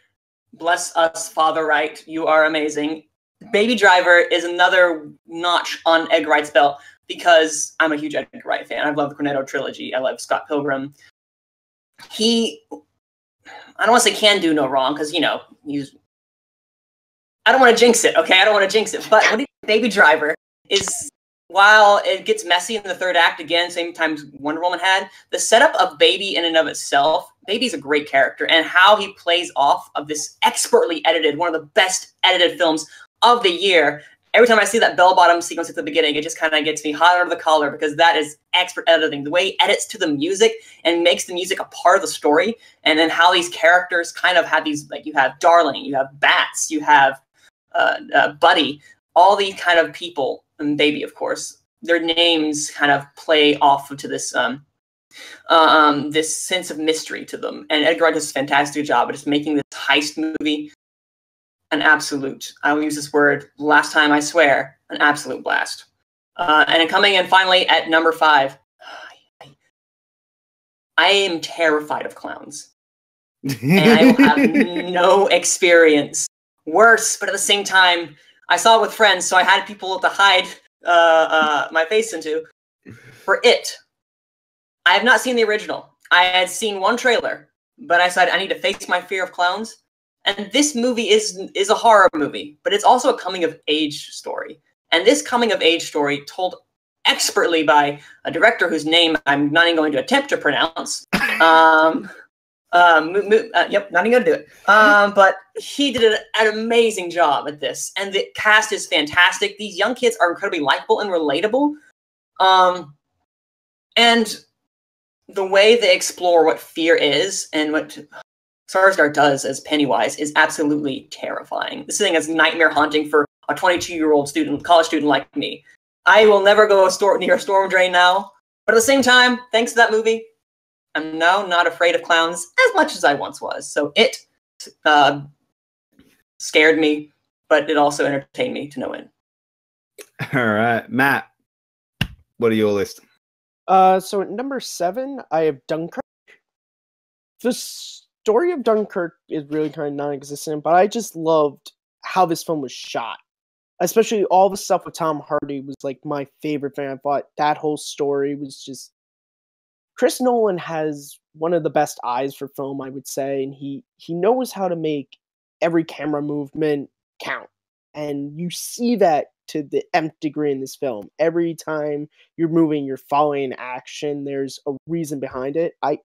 bless us, Father Wright, you are amazing. Baby Driver is another notch on Egg Wright's belt. because I'm a huge Edgar Wright fan. I've loved the Cornetto trilogy. I love Scott Pilgrim. I don't want to say can do no wrong, because, you know, I don't want to jinx it, okay? I don't want to jinx it. But what Baby Driver is, while it gets messy in the third act, again, same time Wonder Woman had, the setup of Baby in and of itself, Baby's a great character, and how he plays off of this expertly edited, one of the best edited films of the year. Every time I see that bell-bottom sequence at the beginning, it just kind of gets me hot under the collar, because that is expert editing. The way he edits to the music and makes the music a part of the story, and then how these characters kind of have these, like, you have Darling, you have Bats, you have Buddy, all these kind of people, and Baby, of course, their names kind of play off to this this sense of mystery to them. And Edgar Wright does a fantastic job of just making this heist movie an absolute, I will use this word last time, I swear, an absolute blast. And coming in finally at number 5, I am terrified of clowns. And I will have no experience worse, but at the same time, I saw it with friends, so I had people to hide my face into. For It, I have not seen the original. I had seen one trailer, but I decided I need to face my fear of clowns. And this movie is a horror movie, but it's also a coming-of-age story. And this coming-of-age story, told expertly by a director whose name I'm not even going to attempt to pronounce. Yep, not even going to do it. But he did an amazing job at this. And the cast is fantastic. These young kids are incredibly likable and relatable. And the way they explore what fear is and what Skarsgård does as Pennywise is absolutely terrifying. This thing is nightmare haunting for a 22-year-old student, college student like me. I will never go near a storm drain now. But at the same time, thanks to that movie, I'm now not afraid of clowns as much as I once was. So It scared me, but it also entertained me to no end. All right, Matt, what are your list? So at number 7, I have Dunkirk. The story of Dunkirk is really kind of non-existent, but I just loved how this film was shot. Especially all the stuff with Tom Hardy was like my favorite thing. I thought that whole story was just... Chris Nolan has one of the best eyes for film, I would say, and he knows how to make every camera movement count. And you see that to the nth degree in this film. Every time you're moving, you're following action, there's a reason behind it. I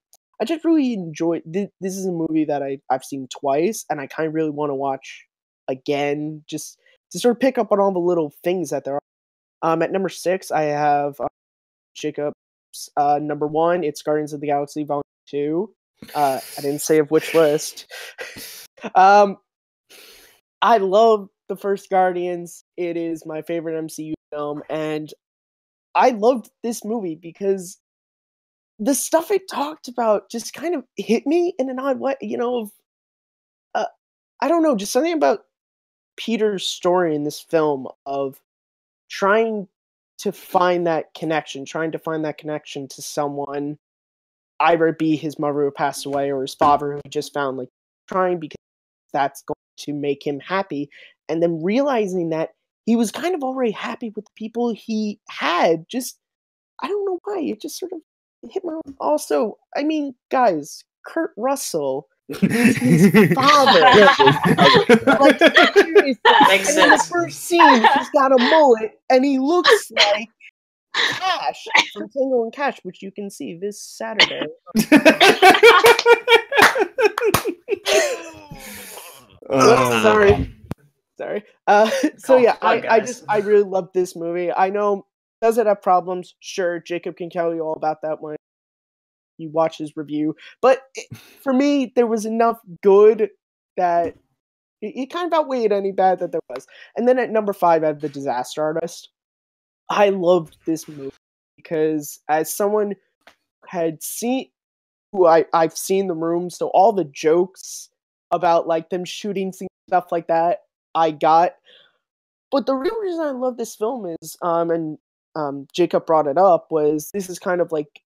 just really enjoy this. This is a movie that I've seen twice, and I kind of really want to watch again, just to sort of pick up on all the little things that there are. At number 6, I have Jacob's number 1. It's Guardians of the Galaxy Volume 2. I didn't say of which list. I love the first Guardians. It is my favorite MCU film, and I loved this movie because the stuff it talked about just kind of hit me in an odd way. You know, I don't know, just something about Peter's story in this film of trying to find that connection to someone, either it be his mother who passed away or his father who he just found, like trying because that's going to make him happy, and then realizing that he was kind of already happy with the people he had. Just, I don't know why, it just sort of hit my... Also, I mean, guys, Kurt Russell is his father. Like, seriously. Makes And in the sense. first scene, he's got a mullet, and he looks like Cash from Tango and Cash, which you can see this Saturday. Sorry. So yeah, I really love this movie. I know, does it have problems? Sure, Jacob can tell you all about that when you watch his review. But for me, there was enough good that it kind of outweighed any bad that there was. And then at number 5, I have The Disaster Artist. I loved this movie because as someone had seen, who I've seen The Room, so all the jokes about like them shooting scenes, stuff like that, I got. But the real reason I love this film is, and Jacob brought it up, was this is kind of like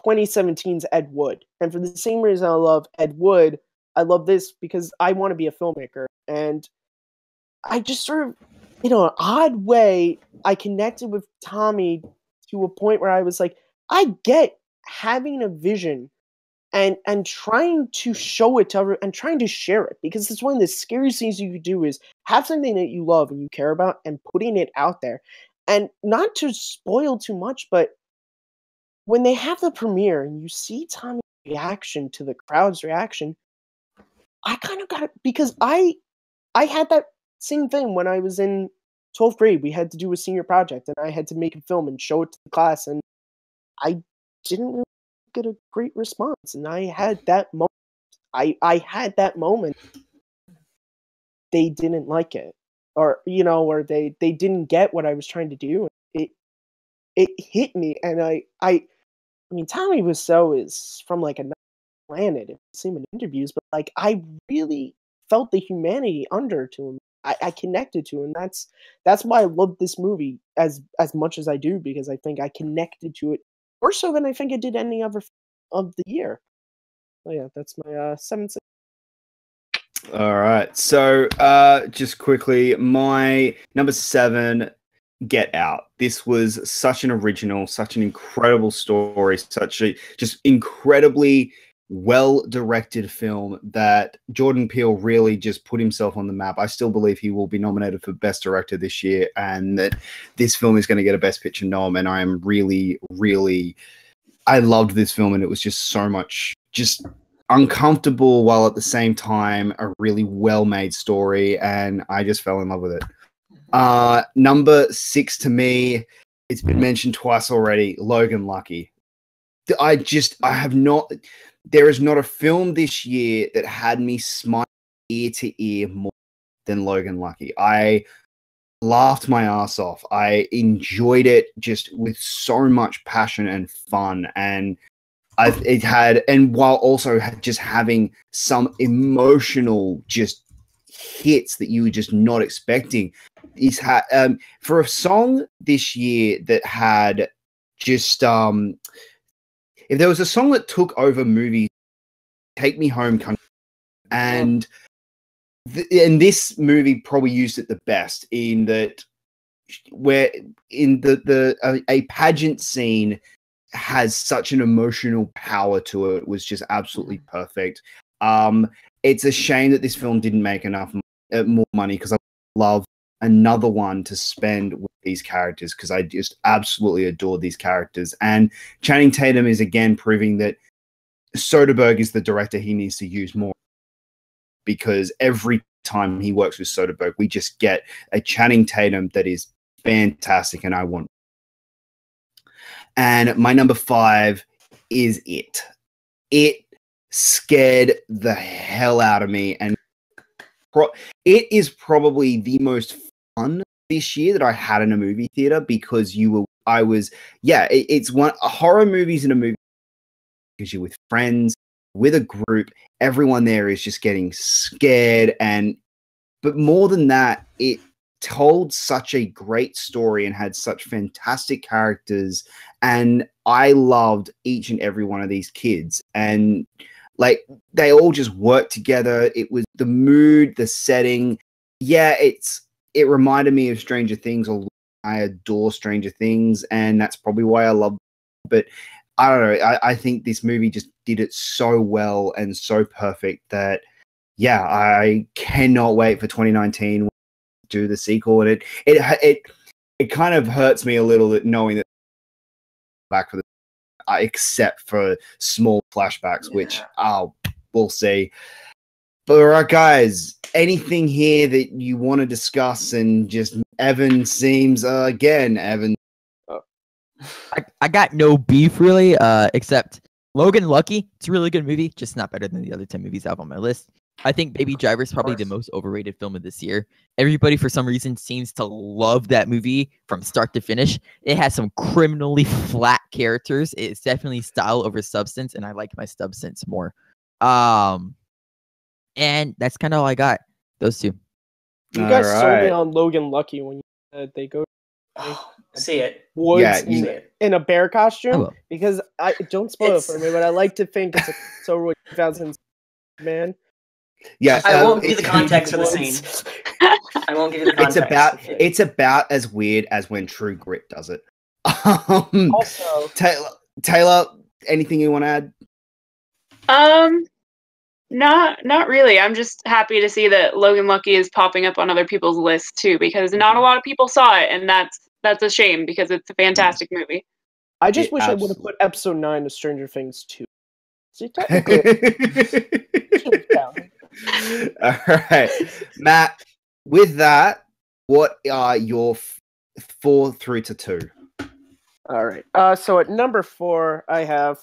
2017's Ed Wood. And for the same reason I love Ed Wood, I love this because I want to be a filmmaker. And I just sort of in an odd way, I connected with Tommy to a point where I was like, I get having a vision and trying to show it to everyone and trying to share it, because it's one of the scariest things you could do is have something that you love and you care about and putting it out there. And not to spoil too much, but when they have the premiere and you see Tommy's reaction to the crowd's reaction, I kind of got it, because I had that same thing when I was in 12th grade. We had to do a senior project and I had to make a film and show it to the class, and I didn't really get a great response. And I had that moment. I had that moment. They didn't like it, or or they didn't get what I was trying to do. It hit me, and I mean, Tommy Wiseau is from like another planet. If you see him in interviews, but like I really felt the humanity under to him. I connected to him. That's why I love this movie as much as I do, because I think I connected to it more so than I think I did any other of the year. Oh yeah, that's my 7-6. All right. So just quickly, my number 7, Get Out. This was such an original, such an incredible story, such a just incredibly well-directed film that Jordan Peele really just put himself on the map. I still believe he will be nominated for Best Director this year, and that this film is going to get a Best Picture nom. And I am really, really, I loved this film, and it was just so much, just uncomfortable while at the same time a really well-made story, and I just fell in love with it. Number 6 to me, it's been mentioned twice already, Logan Lucky. There is not a film this year that had me smile ear to ear more than Logan Lucky. I laughed my ass off. I enjoyed it just with so much passion and fun, and while also just having some emotional just hits that you were just not expecting. For a song this year that had just if there was a song that took over movies, Take Me Home Country, and this movie probably used it the best, in that where in a pageant scene has such an emotional power to it. It was just absolutely perfect. It's a shame that this film didn't make enough more money, because I love another one to spend with these characters, because I just absolutely adore these characters. And Channing Tatum is again proving that Soderbergh is the director he needs to use more, because every time he works with Soderbergh, we just get a Channing Tatum that is fantastic, and I want. And my number 5 is It. It scared the hell out of me, and it is probably the most fun this year that I had in a movie theater, because it's one horror movies in a movie because you're with friends, with a group, everyone there is just getting scared, but more than that, it told such a great story and had such fantastic characters, and I loved each and every one of these kids, and like they all just worked together. It was the mood, the setting. Yeah, it reminded me of Stranger Things. I adore Stranger Things, and that's probably why I love it. But I don't know. I think this movie just did it so well and so perfect that, yeah, I cannot wait for 2019 to do the sequel. And it kind of hurts me a little bit knowing that back for the except for small flashbacks, which we'll see. But all right, guys, anything here that you want to discuss? And just Evan seems Evan. I got no beef really, except Logan Lucky. It's a really good movie, just not better than the other 10 movies I have on my list. I think Baby Driver is probably the most overrated film of this year. Everybody, for some reason, seems to love that movie from start to finish. It has some criminally flat characters. It's definitely style over substance, and I like my substance more. And that's kind of all I got. Those two. You guys sold me on Logan Lucky when you said they go see it. Woods in a bear costume, because I don't spoil it for me, but I like to think it's a so 2000s man. Yeah, I won't be the context for the scene. I won't give you the context. It's about as weird as when True Grit does it. Also, Taylor, anything you want to add? Not really. I'm just happy to see that Logan Lucky is popping up on other people's lists too, because not a lot of people saw it, and that's a shame because it's a fantastic movie. I just wish I would have put episode 9 of Stranger Things 2. See, technically, all right, Matt. With that, what are your 4 through to 2? All right. So at number 4, I have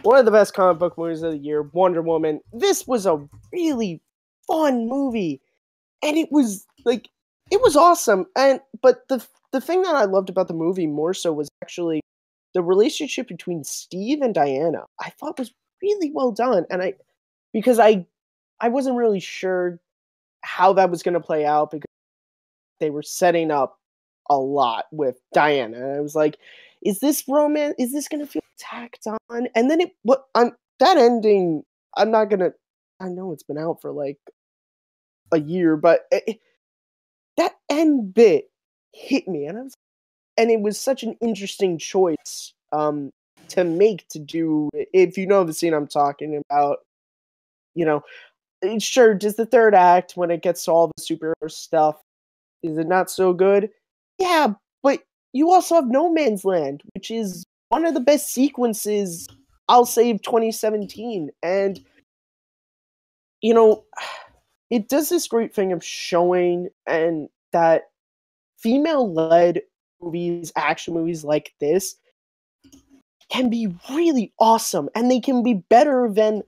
one of the best comic book movies of the year, Wonder Woman. This was a really fun movie, and it was awesome. But the thing that I loved about the movie more so was actually the relationship between Steve and Diana. I thought was really well done, and because I wasn't really sure how that was going to play out because they were setting up a lot with Diana. And I was like, is this romance? Is this going to feel tacked on? And then that ending, I'm not going to, I know it's been out for like a year, but that end bit hit me. And it was such an interesting choice to make, to do, if you know the scene I'm talking about, sure, does the third act, when it gets to all the superhero stuff, is it not so good? Yeah, but you also have No Man's Land, which is one of the best sequences, I'll say, of 2017. And, it does this great thing of showing and that female-led movies, action movies like this, can be really awesome. And they can be better than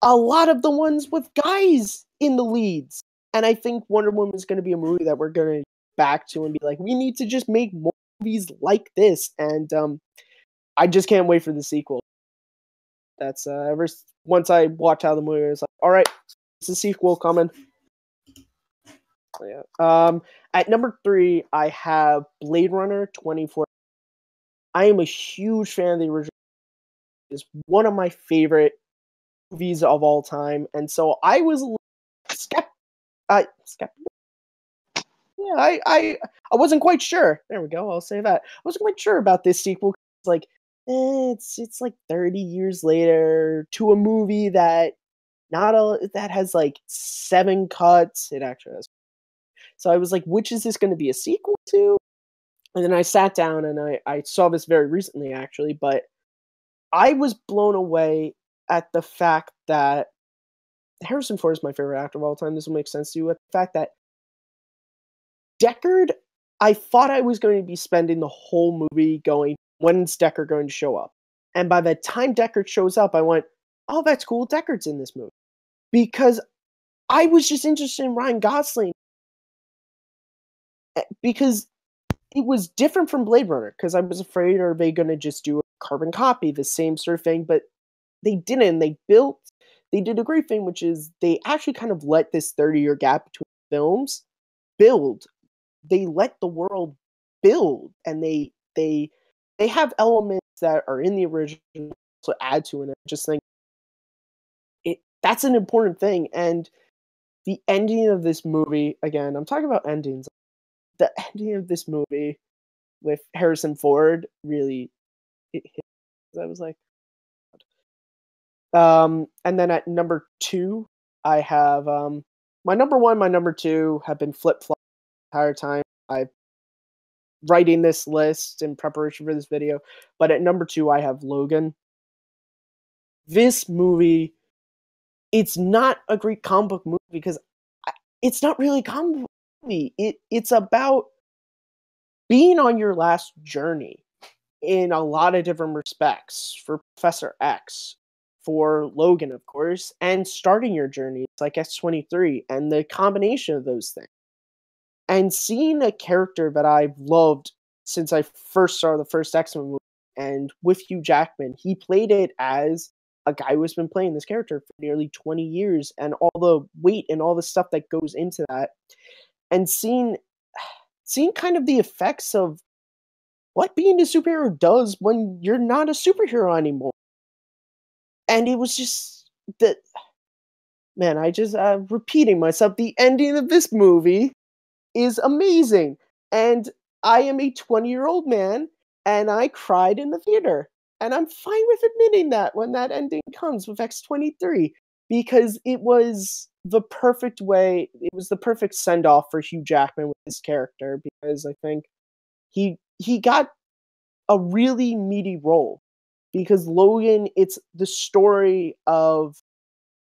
a lot of the ones with guys in the leads. And I think Wonder Woman is going to be a movie that we're going to back to and be like, we need to just make more movies like this. And I just can't wait for the sequel. That's once I watched out the movie, I was like, all right, it's a sequel coming. Yeah. At number 3, I have Blade Runner 2049. I am a huge fan of the original. It's one of my favorite movies of all time, and so I was skeptical. Yeah, I wasn't quite sure. There we go. I'll say that. I wasn't quite sure about this sequel. It's like, it's like 30 years later to a movie that that has like 7 cuts. It actually has. So I was like, which is this going to be a sequel to? And then I sat down and I saw this very recently, actually, but I was blown away at the fact that Harrison Ford is my favorite actor of all time. This will make sense to you. At the fact that Deckard, I thought I was going to be spending the whole movie going, when's Deckard going to show up? And by the time Deckard shows up, I went, oh, that's cool. Deckard's in this movie. Because I was just interested in Ryan Gosling. Because it was different from Blade Runner. Because I was afraid, are they going to just do a carbon copy, the same sort of thing? But they didn't. They did a great thing, which is they actually kind of let this 30-year gap between films build. They let the world build, and they have elements that are in the original to add to it. And I just think that's an important thing. And the ending of this movie, again, I'm talking about endings. The ending of this movie with Harrison Ford really hit. I was like, and then at number 2, I have my number 1, my number 2 have been flip-flop the entire time. I'm writing this list in preparation for this video, but at number 2, I have Logan. This movie, it's not a great comic book movie because it's not really a comic book movie. It's about being on your last journey in a lot of different respects. For Professor X, for Logan, of course, and starting your journey. It's like X-23, and the combination of those things. And seeing a character that I've loved since I first saw the first X-Men movie, and with Hugh Jackman, he played it as a guy who has been playing this character for nearly 20 years, and all the weight and all the stuff that goes into that, and seeing kind of the effects of what being a superhero does when you're not a superhero anymore. And it was just that man, I just repeating myself. The ending of this movie is amazing, and I am a 20-year-old man, and I cried in the theater, and I'm fine with admitting that when that ending comes with X-23, because it was the perfect way. It was the perfect send off for Hugh Jackman with his character, because I think he got a really meaty role. Because Logan, it's the story of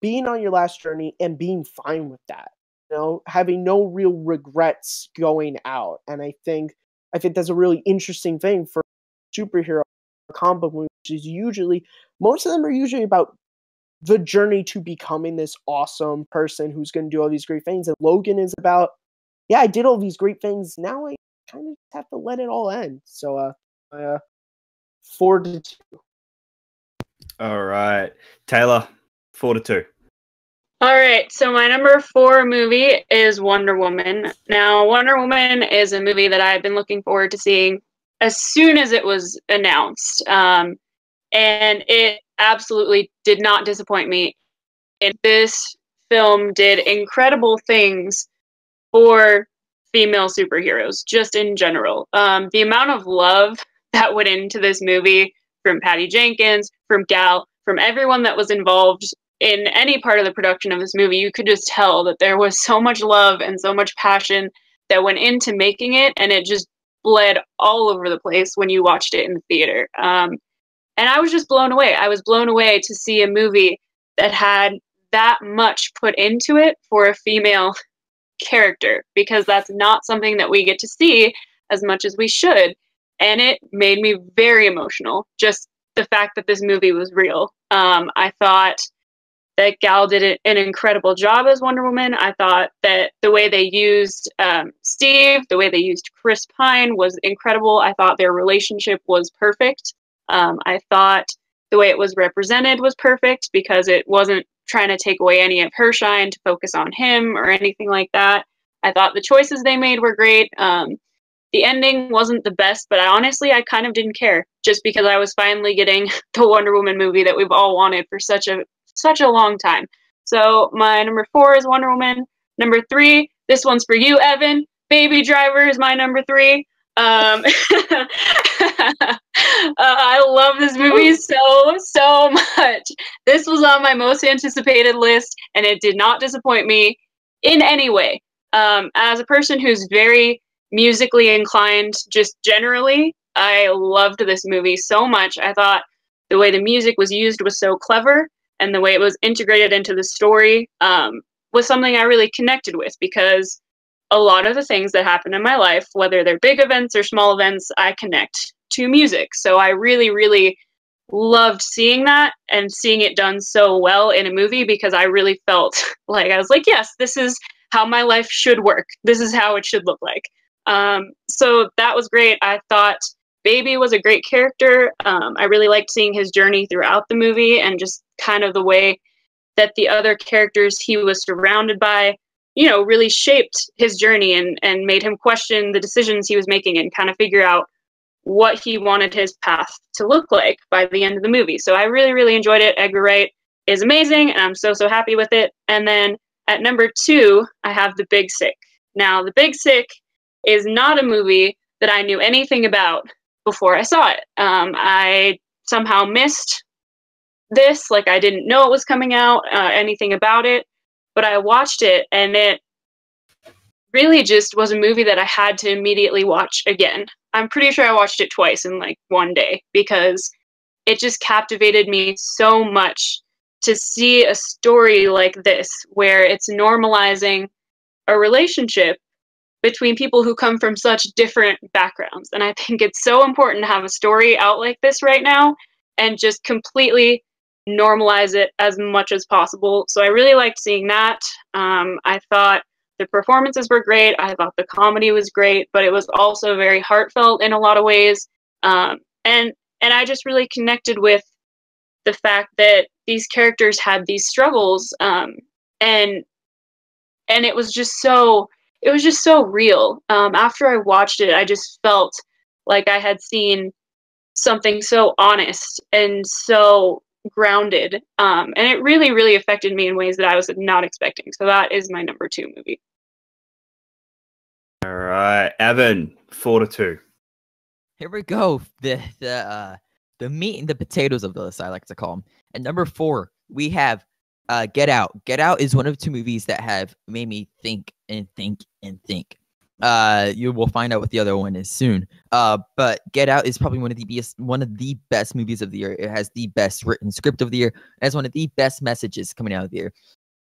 being on your last journey and being fine with that, you know, having no real regrets going out. And I think that's a really interesting thing for superhero comic movies, which is usually, most of them are usually about the journey to becoming this awesome person who's going to do all these great things. And Logan is about, yeah, I did all these great things. Now I kind of have to let it all end. So, 4-2. All right, Taylor, 4-2. All right, so my number 4 movie is Wonder Woman. Now, Wonder Woman is a movie that I've been looking forward to seeing as soon as it was announced. And it absolutely did not disappoint me. And this film did incredible things for female superheroes, just in general. The amount of love that went into this movie from Patty Jenkins, from Gal, from everyone that was involved in any part of the production of this movie, you could just tell that there was so much love and so much passion that went into making it, and it just bled all over the place when you watched it in the theater. And I was just blown away. I was blown away to see a movie that had that much put into it for a female character, because that's not something that we get to see as much as we should. And it made me very emotional, just the fact that this movie was real. I thought that Gal did an incredible job as Wonder Woman. I thought that the way they used Steve, the way they used Chris Pine was incredible. I thought their relationship was perfect. I thought the way it was represented was perfect, because it wasn't trying to take away any of her shine to focus on him or anything like that. I thought the choices they made were great. The ending wasn't the best, but I kind of didn't care, just because I was finally getting the Wonder Woman movie that we've all wanted for such a long time. So my number 4 is Wonder Woman. Number 3, this one's for you, Evan. Baby Driver is my number 3. I love this movie so much. This was on my most anticipated list, and it did not disappoint me in any way. As a person who's very musically inclined, just generally, I loved this movie so much. I thought the way the music was used was so clever, and the way it was integrated into the story was something I really connected with, because a lot of the things that happen in my life, whether they're big events or small events, I connect to music. So I really, really loved seeing that and seeing it done so well in a movie, because I really felt like I was like, yes, this is how my life should work. This is how it should look like. So that was great. I thought Baby was a great character. I really liked seeing his journey throughout the movie, and just kind of the way that the other characters he was surrounded by, really shaped his journey and made him question the decisions he was making and kind of figure out what he wanted his path to look like by the end of the movie. So I really, really enjoyed it. Edgar Wright is amazing, and I'm so happy with it. And then at number 2, I have The Big Sick. Now, The Big Sick is not a movie that I knew anything about before I saw it. I somehow missed this, like I didn't know it was coming out, anything about it, but I watched it, and it really just was a movie that I had to immediately watch again. I'm pretty sure I watched it twice in like one day, because it just captivated me so much to see a story like this, where it's normalizing a relationship between people who come from such different backgrounds. And I think it's so important to have a story out like this right now and just completely normalize it as much as possible. So I really liked seeing that. I thought the performances were great. I thought the comedy was great, but it was also very heartfelt in a lot of ways. And I just really connected with the fact that these characters had these struggles, and it was just so real. After I watched it, I just felt like I had seen something so honest and so grounded, and it really, really affected me in ways that I was not expecting. So that is my number 2 movie. All right, Evan, 4-2. Here we go. The meat and the potatoes of this, I like to call them. At number 4, we have Get Out. Get Out is one of 2 movies that have made me think and think and think. You will find out what the other one is soon. But Get Out is probably one of the best movies of the year. It has the best written script of the year. It has one of the best messages coming out of the year.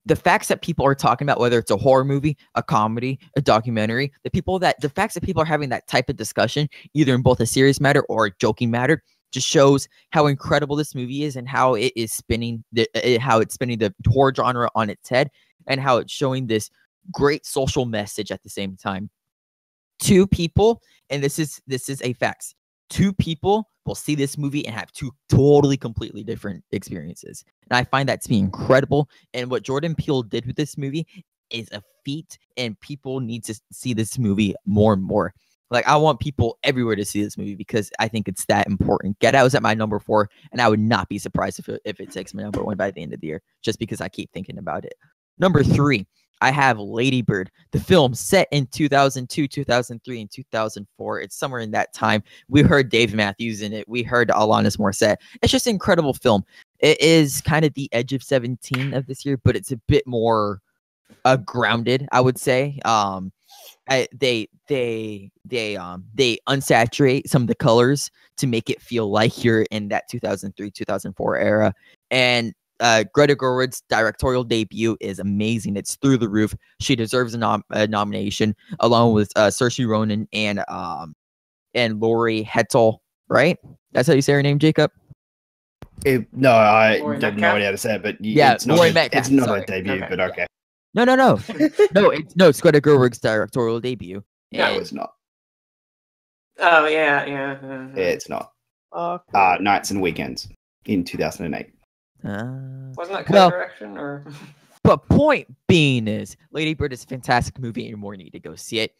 The facts that people are talking about, whether it's a horror movie, a comedy, a documentary, the facts that people are having that type of discussion, either in both a serious matter or a joking matter, just shows how incredible this movie is and how it is spinning the horror genre on its head, and how it's showing this great social message at the same time. 2 people, and this is a fact. 2 people will see this movie and have 2 totally, completely different experiences. And I find that to be incredible. And what Jordan Peele did with this movie is a feat, and people need to see this movie more and more. Like, I want people everywhere to see this movie because I think it's that important. Get Out is at my number 4, and I would not be surprised if it takes my number 1 by the end of the year, just because I keep thinking about it. Number 3, I have Lady Bird, the film set in 2002, 2003, and 2004. It's somewhere in that time. We heard Dave Matthews in it. We heard Alanis Morissette. It's just an incredible film. It is kind of the edge of 17 of this year, but it's a bit more grounded, I would say. They unsaturate some of the colors to make it feel like you're in that 2003, 2004 era. And Greta Gerwig's directorial debut is amazing. It's through the roof. She deserves a nomination, along with Saoirse Ronan and Laurie Hetzel. Right? That's how you say her name, Jacob? No, I Laurie don't know Metcalf? how to say it, but Yeah, it's not Laurie Metcalf, it's not sorry. a debut, Okay. but okay. No. It's Greta Gerwig's directorial debut. No, And- it's not. Oh yeah. It's not. Okay. Nights and Weekends in 2008. Wasn't that Well- co-direction or? But point being is, Lady Bird is a fantastic movie and you more need to go see it.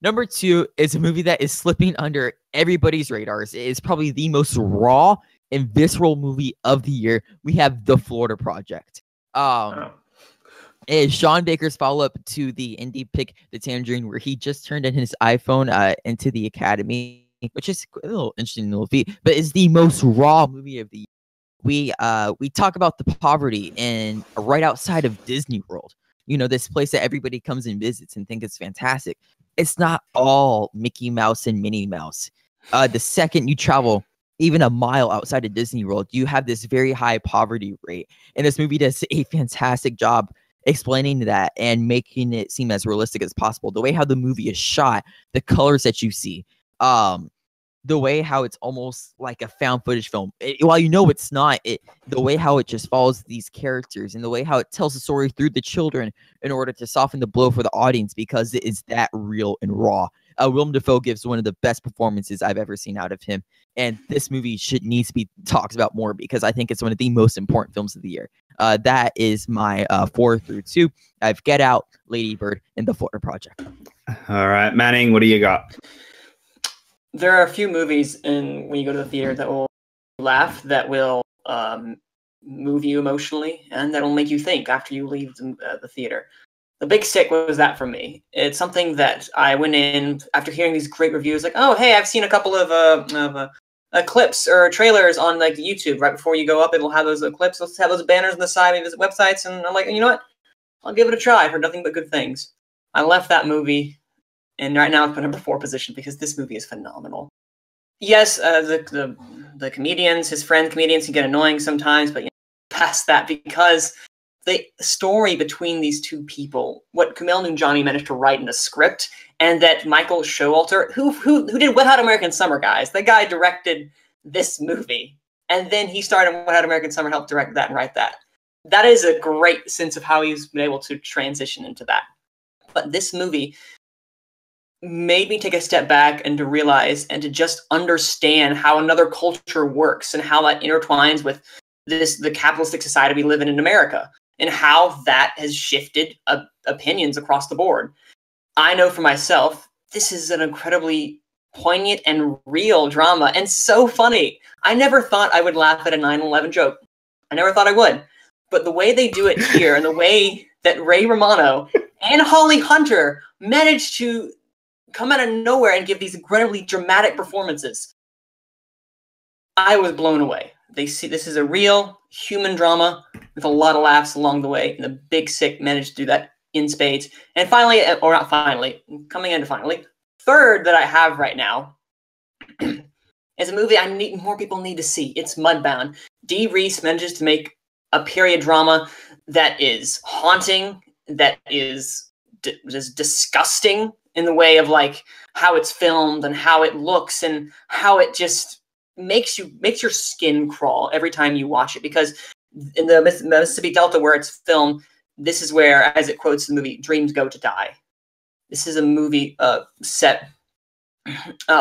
Number 2 is a movie that is slipping under everybody's radars. It is probably the most raw and visceral movie of the year. We have The Florida Project. Oh. It is Sean Baker's follow-up to the indie pick, The Tangerine, where he just turned in his iPhone into the Academy, which is a little interesting little feat, but it's the most raw movie of the year. We talk about the poverty and right outside of Disney World. You know, this place that everybody comes and visits and think it's fantastic. It's not all Mickey Mouse and Minnie Mouse. The second you travel even a mile outside of Disney World, you have this very high poverty rate. And this movie does a fantastic job explaining that and making it seem as realistic as possible. The way how the movie is shot, the colors that you see, the way how it's almost like a found footage film. While you know it's not, the way how it just follows these characters and the way how it tells the story through the children in order to soften the blow for the audience because it is that real and raw. Willem Dafoe gives one of the best performances I've ever seen out of him. And this movie needs to be talked about more because I think it's one of the most important films of the year. That is my 4-2. I have Get Out, Lady Bird, and The Florida Project. All right, Manning, what do you got? There are a few movies when you go to the theater that will laugh, that will move you emotionally, and that'll make you think after you leave the theater. The Big Sick was that for me. It's something that I went in after hearing these great reviews, like, oh, hey, I've seen a couple of clips or trailers on like YouTube. Right before you go up, it'll have those clips. Let's have those banners on the side. We visit websites, and I'm like, you know what? I'll give it a try. I've heard nothing but good things. I left that movie, and right now it's my number 4 position because this movie is phenomenal. Yes, the comedians, his friend comedians, can get annoying sometimes, but past that, because the story between these 2 people, what Kumail Nanjiani managed to write in a script, and that Michael Showalter, who did Wet Hot American Summer, guys, the guy directed this movie, and then he started in Wet Hot American Summer, helped direct that and write that. That is a great sense of how he's been able to transition into that. But this movie made me take a step back and to realize and to just understand how another culture works and how that intertwines with the capitalistic society we live in America, and how that has shifted opinions across the board. I know for myself, this is an incredibly poignant and real drama, and so funny. I never thought I would laugh at a 9/11 joke. I never thought I would. But the way they do it here and the way that Ray Romano and Holly Hunter managed to come out of nowhere and give these incredibly dramatic performances, I was blown away. This is a real human drama with a lot of laughs along the way, and the Big Sick managed to do that in spades. And finally, or not finally, coming into finally, third that I have right now is a movie more people need to see. It's Mudbound. Dee Reese manages to make a period drama that is haunting, that is disgusting in the way of like how it's filmed and how it looks and how it just makes your skin crawl every time you watch it, because in the Mississippi Delta where it's filmed, this is where, as it quotes the movie, dreams go to die. This is a movie set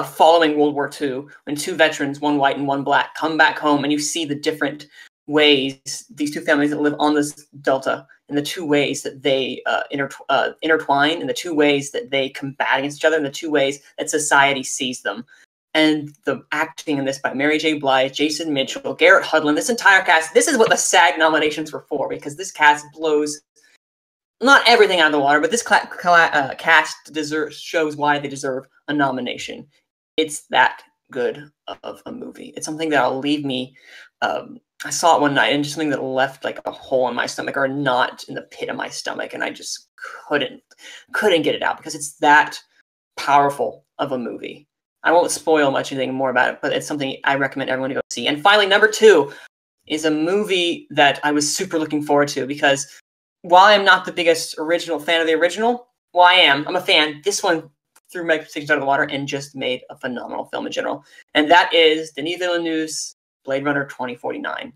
following World War II, when two veterans, one white and one black, come back home, and you see the different ways these two families that live on this delta, and the two ways that they intertwine, and the two ways that they combat against each other, and the two ways that society sees them. And the acting in this by Mary J. Blige, Jason Mitchell, Garrett Hudlin, this entire cast, this is what the SAG nominations were for, because this cast blows not everything out of the water, but this cast shows why they deserve a nomination. It's that good of a movie. It's something that'll leave me, I saw it one night, and just something that left like a hole in my stomach, or a knot in the pit of my stomach, and I just couldn't get it out, because it's that powerful of a movie. I won't spoil much anything more about it, but it's something I recommend everyone to go see. And finally, number 2 is a movie that I was super looking forward to, because while I'm not the biggest fan of the original, well, I am. I'm a fan. This one threw my expectations out of the water and just made a phenomenal film in general. And that is Denis Villeneuve's Blade Runner 2049.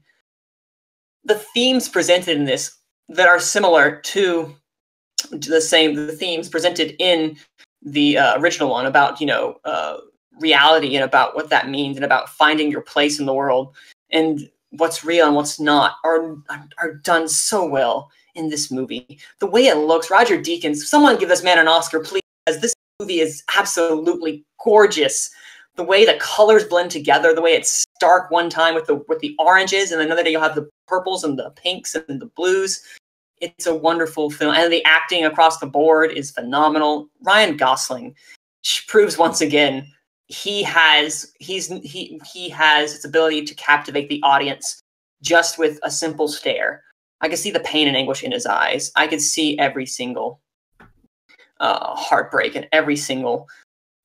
The themes presented in this that are similar to the themes presented in the original one about, reality and about what that means and about finding your place in the world and what's real and what's not are done so well in this movie. The way it looks, Roger Deakins, someone give this man an Oscar, please, because this movie is absolutely gorgeous. The way the colors blend together, the way it's dark one time with the oranges, and another day you'll have the purples and the pinks and the blues. It's a wonderful film, and the acting across the board is phenomenal. Ryan Gosling proves once again he has its ability to captivate the audience just with a simple stare. I could see the pain and anguish in his eyes. I could see every single heartbreak and every single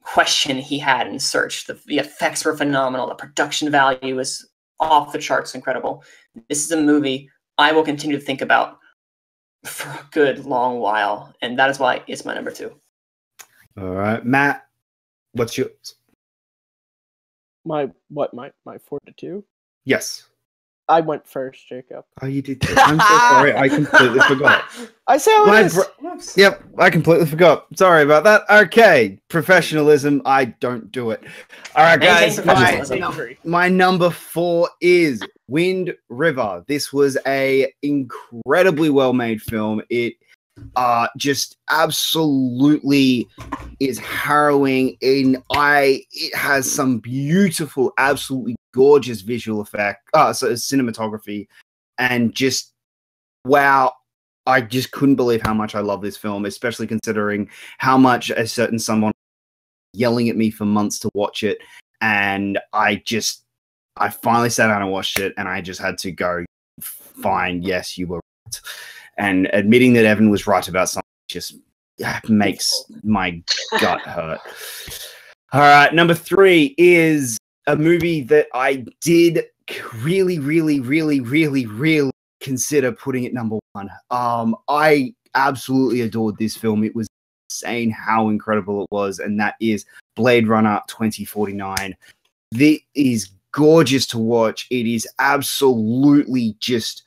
question he had in search. The effects were phenomenal. The production value is off the charts incredible. This is a movie I will continue to think about for a good long while, and that is why it's my number 2. All right, Matt, what's yours? My 4-2? Yes. I went first, Jacob. Oh, you did too. I'm so sorry. I completely forgot. I say Yep, I completely forgot. Sorry about that. Okay, professionalism. I don't do it. All right, guys. My number 4 is Wind River. This was a incredibly well-made film. It just absolutely is harrowing. It has some beautiful, absolutely gorgeous visual effect, cinematography, and just wow. I just couldn't believe how much I love this film, especially considering how much a certain someone yelling at me for months to watch it, and I finally sat down and watched it, and I just had to go, fine, yes, you were right. And admitting that Evan was right about something just makes my gut hurt. All right, number 3 is a movie that I did really, really, really, really, really consider putting at number 1. I absolutely adored this film. It was insane how incredible it was, and that is Blade Runner 2049. This is gorgeous to watch. It is absolutely just...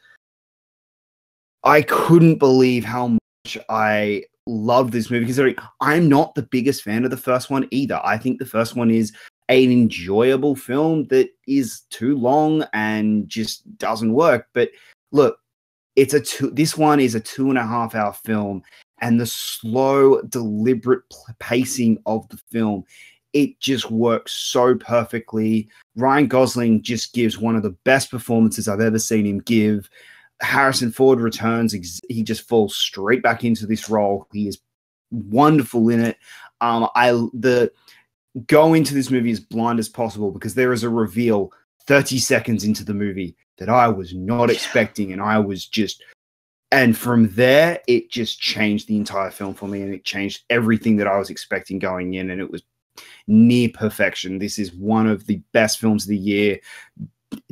I couldn't believe how much I love this movie, considering I'm not the biggest fan of the first one either. I think the first one is an enjoyable film that is too long and just doesn't work. But look, this one is a 2.5-hour film, and the slow, deliberate pacing of the film it just works so perfectly. Ryan Gosling just gives one of the best performances I've ever seen him give. Harrison Ford returns. He just falls straight back into this role. He is wonderful in it. Go into this movie as blind as possible because there is a reveal 30 seconds into the movie that I was not expecting, and from there it just changed the entire film for me, and it changed everything that I was expecting going in, and it was near perfection. This is one of the best films of the year.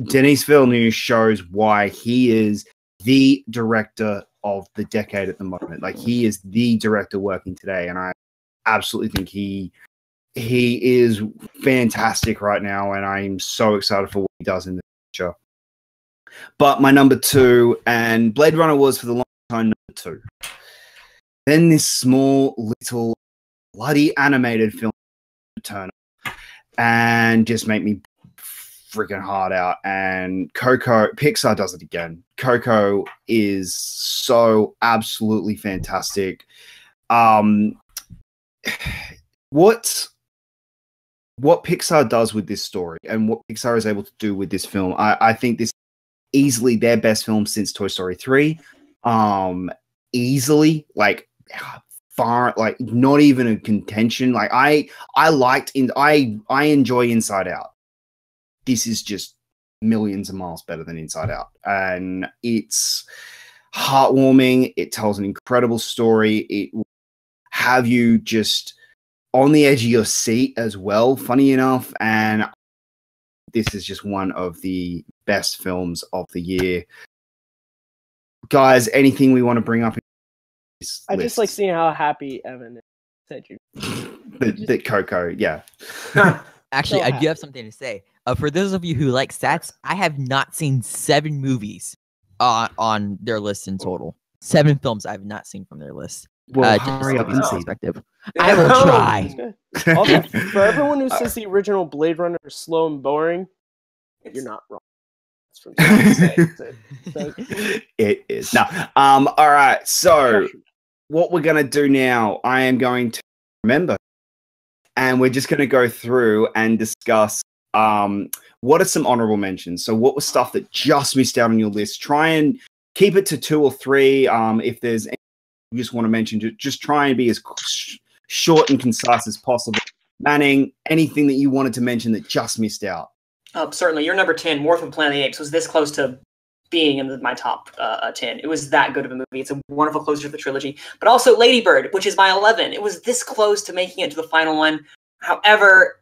Denis Villeneuve shows why he is the director of the decade at the moment. Like, he is the director working today, and I absolutely think he is fantastic right now, and I'm so excited for what he does in the future. But my number 2, and Blade Runner was for the long time number 2. Then this small little bloody animated film turn up and just make me freaking hard out. And Coco, Pixar does it again. Coco is so absolutely fantastic. What Pixar does with this story and what Pixar is able to do with this film, I think this is easily their best film since Toy Story 3. Easily, like, far, like, not even a contention. Like, I enjoy Inside Out. This is just millions of miles better than Inside Out, and it's heartwarming. It tells an incredible story. It will have you just on the edge of your seat as well, funny enough, and this is just one of the best films of the year. Guys, anything we want to bring up in this I list? just like seeing how happy Evan said you. that Coco, yeah. Actually, So I do have something to say. For those of you who like stats, I have not seen 7 movies on their list in total. 7 films I have not seen from their list. Well, Just hurry up to give and some see. perspective. Yeah. I will That's try. good. Also, for everyone who says the original Blade Runner is slow and boring, you're not wrong. That's from so, It is. No. All right. So what we're going to do now, I am going to remember, and we're just going to go through and discuss what are some honorable mentions. So what was stuff that just missed out on your list? Try and keep it to 2 or 3. If there's anything you just want to mention, just try and be as short and concise as possible. Manning, anything that you wanted to mention that just missed out? Certainly. Your number 10, War for the Planet of the Apes, was this close to being in my top 10. It was that good of a movie. It's a wonderful closure to the trilogy. But also Lady Bird, which is my 11. It was this close to making it to the final one. However,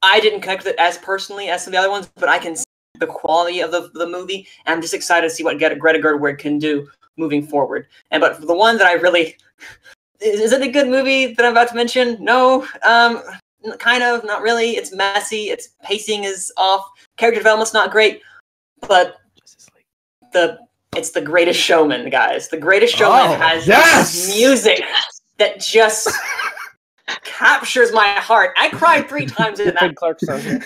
I didn't connect with it as personally as some of the other ones, but I can see the quality of the movie, and I'm just excited to see what Greta Gerwig can do moving forward. But for the one that I really... Is it a good movie that I'm about to mention? No. Kind of, not really. It's messy. Its pacing is off. Character development's not great. But it's The Greatest Showman, guys. The Greatest Showman has this music that just captures my heart. I cried 3 times in that. Ben Clark song here.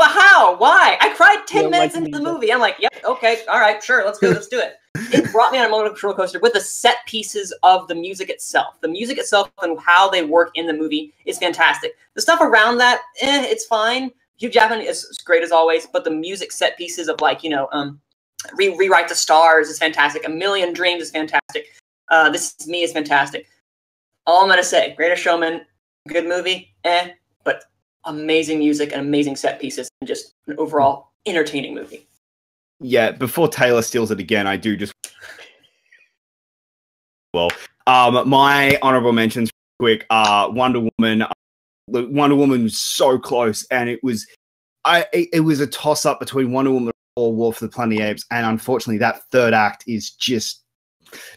How? Why? I cried 10 minutes like into the music. movie. I'm like, yep, okay, all right, sure, let's do it. It brought me on a roller coaster with the set pieces of the music itself. The music itself and how they work in the movie is fantastic. The stuff around that, it's fine. Hugh Jackman is great as always, but the music set pieces of, like, Rewrite the Stars is fantastic. A Million Dreams is fantastic. This Is Me is fantastic. All I'm gonna say, Greatest Showman, good movie, but amazing music and amazing set pieces and just an overall entertaining movie. Yeah, before Taylor steals it again, I do just... Well, my honorable mentions, quick, Wonder Woman. Wonder Woman was so close, and it was a toss-up between Wonder Woman or War for the Planet of the Apes, and unfortunately that third act is just...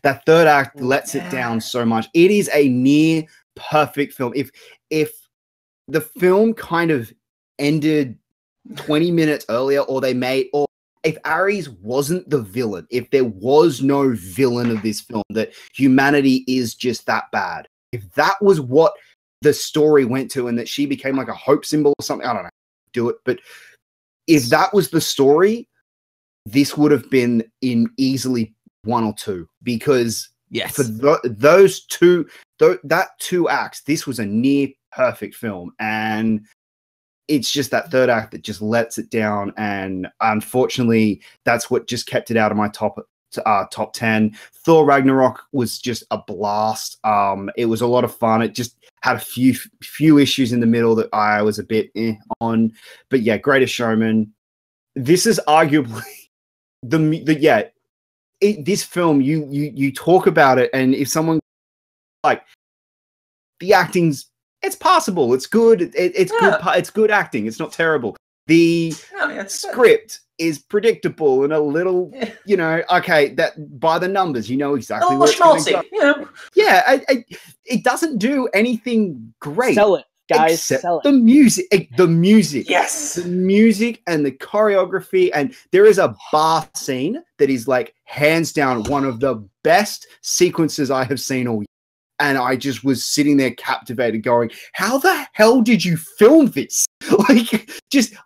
That third act lets it down so much. It is a near perfect film. If the film kind of ended 20 minutes earlier, or if Ares wasn't the villain, if there was no villain of this film, that humanity is just that bad, if that was what the story went to and that she became like a hope symbol or something, I don't know, do it. But if that was the story, this would have been in easily 1 or 2, because Yes. for those two, that 2 acts, this was a near perfect film, and it's just that third act that just lets it down, and unfortunately, that's what just kept it out of my top 10. Thor Ragnarok was just a blast. It was a lot of fun. It just had a few issues in the middle that I was a bit on, but yeah, Greatest Showman. This is arguably this film. You talk about it, and if someone like the acting's, it's passable. It's good. It's good. It's good acting. It's not terrible. The script is predictable and a little, okay, that by the numbers, exactly where it's going to go. Yeah, it doesn't do anything great. Sell it, guys. Except sell it. The music. Yes. The music and the choreography. And there is a bar scene that is like hands down one of the best sequences I have seen all year. And I just was sitting there captivated going, how the hell did you film this?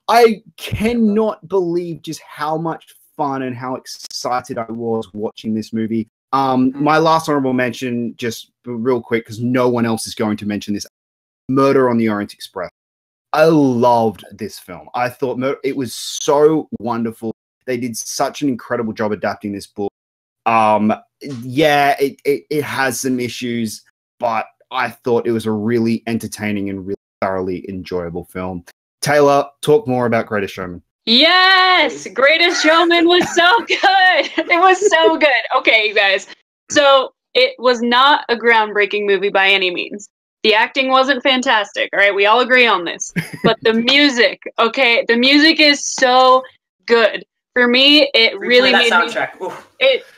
I cannot believe just how much fun and how excited I was watching this movie. My last honorable mention, just real quick, because no one else is going to mention this, Murder on the Orient Express. I loved this film. I thought it was so wonderful. They did such an incredible job adapting this book. It has some issues, but I thought it was a really entertaining and really thoroughly enjoyable film. Taylor, talk more about Greatest Showman. Yes! Greatest Showman was so good! It was so good. Okay, you guys. So, it was not a groundbreaking movie by any means. The acting wasn't fantastic, all right? We all agree on this. But the music, okay? The music is so good. For me, it really made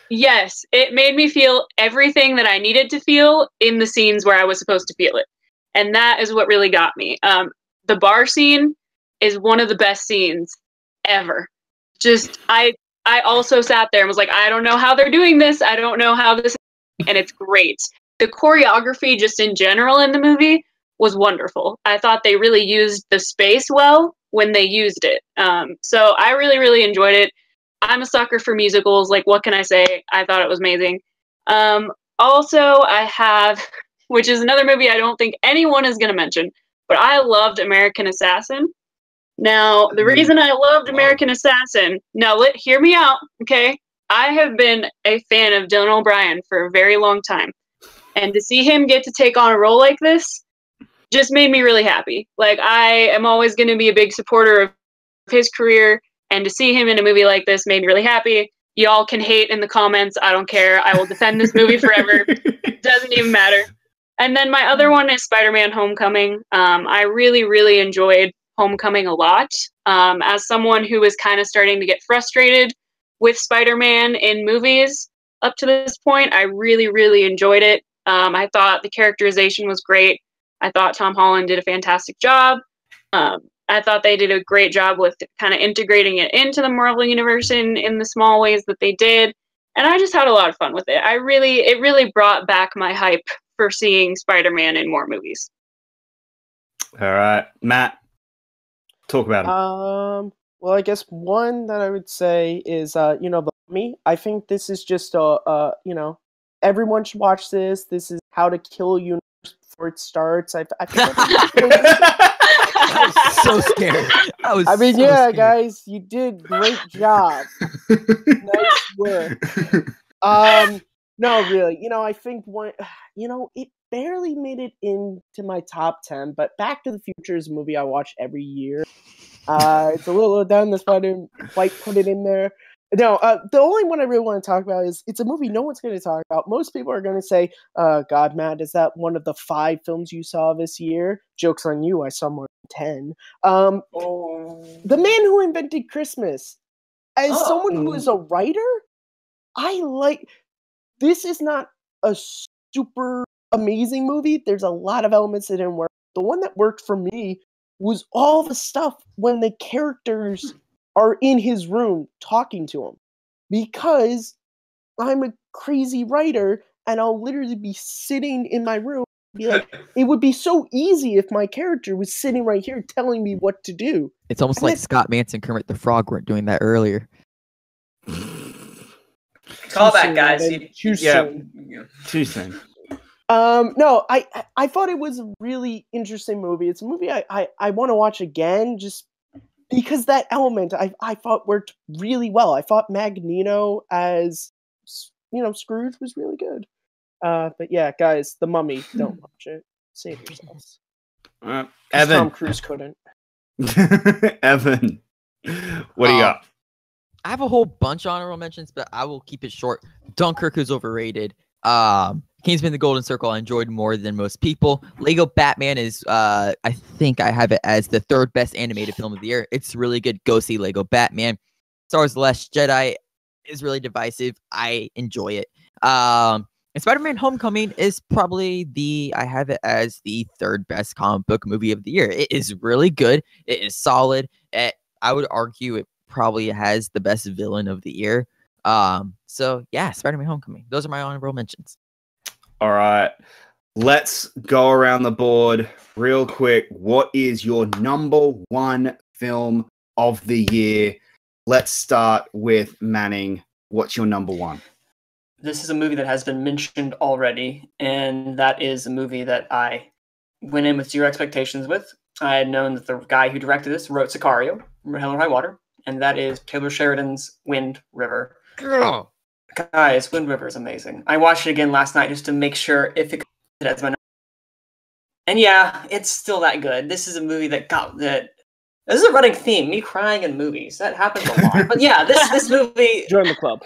it made me feel everything that I needed to feel in the scenes where I was supposed to feel it. And that is what really got me. The bar scene is one of the best scenes ever. Just, I also sat there and was like, I don't know how they're doing this. I don't know how this, and it's great. The choreography just in general in the movie was wonderful. I thought they really used the space well when they used it. So I really, really enjoyed it. I'm a sucker for musicals. Like, what can I say? I thought it was amazing. Also, I have, which is another movie I don't think anyone is going to mention, but I loved American Assassin. Now, the reason I loved American Assassin, hear me out, okay? I have been a fan of Dylan O'Brien for a very long time. And to see him get to take on a role like this just made me really happy. Like, I am always going to be a big supporter of his career, and to see him in a movie like this made me really happy. Y'all can hate in the comments. I don't care. I will defend this movie forever. Doesn't even matter. And then my other one is Spider-Man Homecoming. I really, really enjoyed Homecoming a lot. As someone who is kind of starting to get frustrated with Spider-Man in movies up to this point, I really, really enjoyed it. I thought the characterization was great. I thought Tom Holland did a fantastic job. I thought they did a great job with kind of integrating it into the Marvel Universe in the small ways that they did. And I just had a lot of fun with it. It really brought back my hype for seeing Spider-Man in more movies. All right, Matt, talk about him. Well, I guess one that I would say is, The Mummy. I think this is just everyone should watch this. This is how to kill a universe before it starts. I was so scared. Scared. Guys, you did great job. Nice work. No, really. I think it barely made it into my top 10, but Back to the Future is a movie I watch every year. It's a little done. That's why I didn't quite put it in there. No, the only one I really want to talk about is it's a movie no one's going to talk about. Most people are going to say, God, Matt, is that one of the 5 films you saw this year? Joke's on you, I saw more than 10. The Man Who Invented Christmas. As someone who is a writer, this is not a super amazing movie. There's a lot of elements that didn't work. The one that worked for me was all the stuff when the characters are in his room talking to him, because I'm a crazy writer and I'll literally be sitting in my room and be like, it would be so easy if my character was sitting right here telling me what to do. It's almost like Scott Manson, Kermit the Frog weren't doing that earlier. Call back, guys. Too soon. No, I thought it was a really interesting movie. It's a movie I want to watch again, just because that element I thought worked really well. I thought Magneto as Scrooge was really good. But yeah, guys, The Mummy, don't watch it. Save yourselves. Evan. Tom Cruise couldn't. Evan, what do you got? I have a whole bunch of honorable mentions, but I will keep it short. Dunkirk is overrated. Kingsman: The Golden Circle I enjoyed more than most people. Lego Batman is, I think I have it as the third best animated film of the year. It's really good. Go see Lego Batman. Star Wars: The Last Jedi is really divisive. I enjoy it. And Spider-Man: Homecoming is probably I have it as the third best comic book movie of the year. It is really good. It is solid. I would argue it probably has the best villain of the year. So yeah, Spider-Man: Homecoming. Those are my honorable mentions. All right, let's go around the board real quick. What is your number one film of the year? Let's start with Manning. What's your number one? This is a movie that has been mentioned already, and that is a movie that I went in with zero expectations with. I had known that the guy who directed this wrote Sicario, Hell or High Water, and that is Taylor Sheridan's Wind River. Girl. Guys, Wind River is amazing. I watched it again last night just to make sure if it could as my number. And yeah, it's still that good. This is a movie that this is a running theme, me crying in movies. That happens a lot. But yeah, this movie Join the club.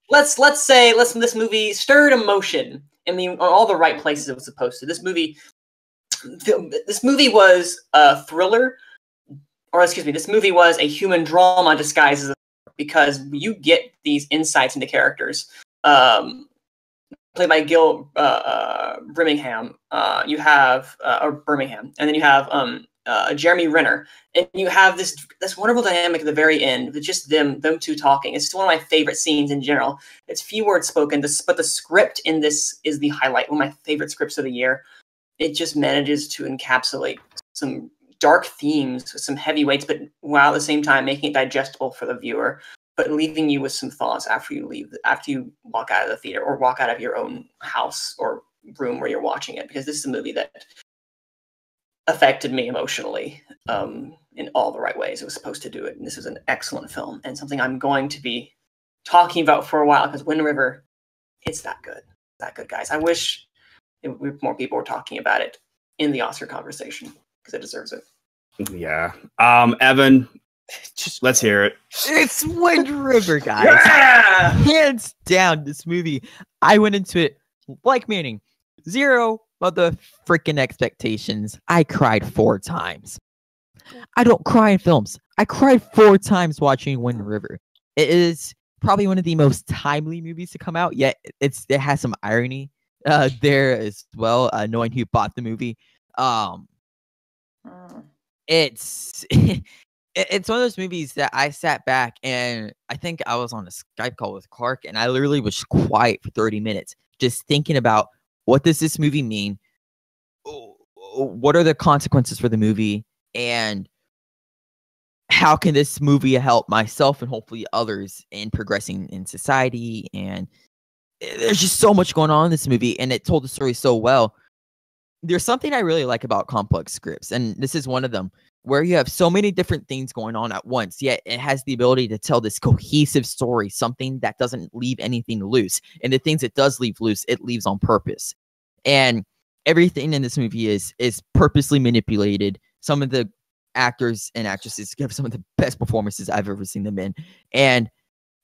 Let's say this movie stirred emotion on all the right places it was supposed to. This movie was a thriller, or excuse me, this movie was a human drama disguised as a because you get these insights into characters. Played by Gil Birmingham. You have or Birmingham, and then you have Jeremy Renner, and you have this wonderful dynamic at the very end with just them two talking. It's one of my favorite scenes in general. It's few words spoken, but the script in this is the highlight. One of my favorite scripts of the year. It just manages to encapsulate some dark themes with some heavyweights, but while at the same time making it digestible for the viewer, but leaving you with some thoughts after you walk out of the theater or walk out of your own house or room where you're watching it, because this is a movie that affected me emotionally in all the right ways it was supposed to do it. And this is an excellent film and something I'm going to be talking about for a while, because Wind River, it's that good. That good, guys. I wish more people were talking about it in the Oscar conversation, because it deserves it. Yeah. Evan, let's hear it. It's Wind River, guys. Yeah! Hands down, this movie. I went into it like Manning. Zero freaking expectations. I cried 4 times. I don't cry in films. I cried 4 times watching Wind River. It is probably one of the most timely movies to come out, yet it has some irony there as well, knowing who bought the movie. It's it's one of those movies that I sat back and I think I was on a Skype call with Clark, and I literally was quiet for 30 minutes just thinking about, what does this movie mean? What are the consequences for the movie? And how can this movie help myself and hopefully others in progressing in society? And there's just so much going on in this movie, and it told the story so well. There's something I really like about complex scripts, and this is one of them, where you have so many different things going on at once, yet it has the ability to tell this cohesive story, something that doesn't leave anything loose. And the things it does leave loose, it leaves on purpose. And everything in this movie is purposely manipulated. Some of the actors and actresses give some of the best performances I've ever seen them in. And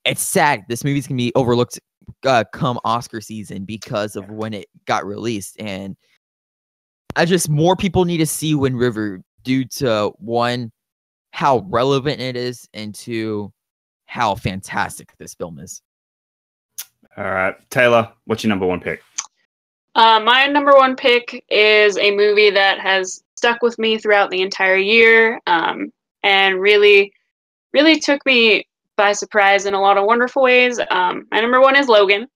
it's sad. This movie's going to be overlooked come Oscar season because of when it got released. And more people need to see Wind River due to, one, how relevant it is, and two, how fantastic this film is. All right, Taylor, what's your number one pick? My number one pick is a movie that has stuck with me throughout the entire year, and really, really took me by surprise in a lot of wonderful ways. My number one is Logan,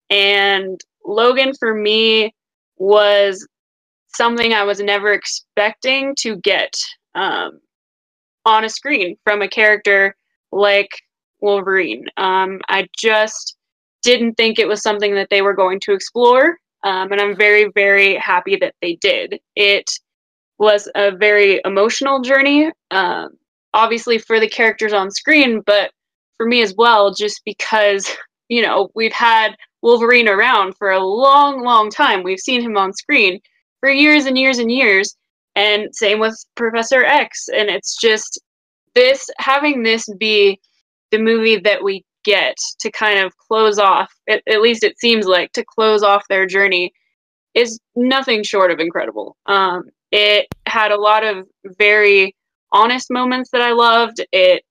and Logan for me was something I was never expecting to get on a screen from a character like Wolverine. I just didn't think it was something that they were going to explore And I'm very, very happy that they did. It was a very emotional journey, obviously for the characters on screen, but for me as well, just because, you know, we've had Wolverine around for a long, long time. We've seen him on screen for years and years and years, and same with Professor X. And it's just having this be the movie that we get to kind of close off, at least it seems like, to close off their journey, is nothing short of incredible. It had a lot of very honest moments that I loved. It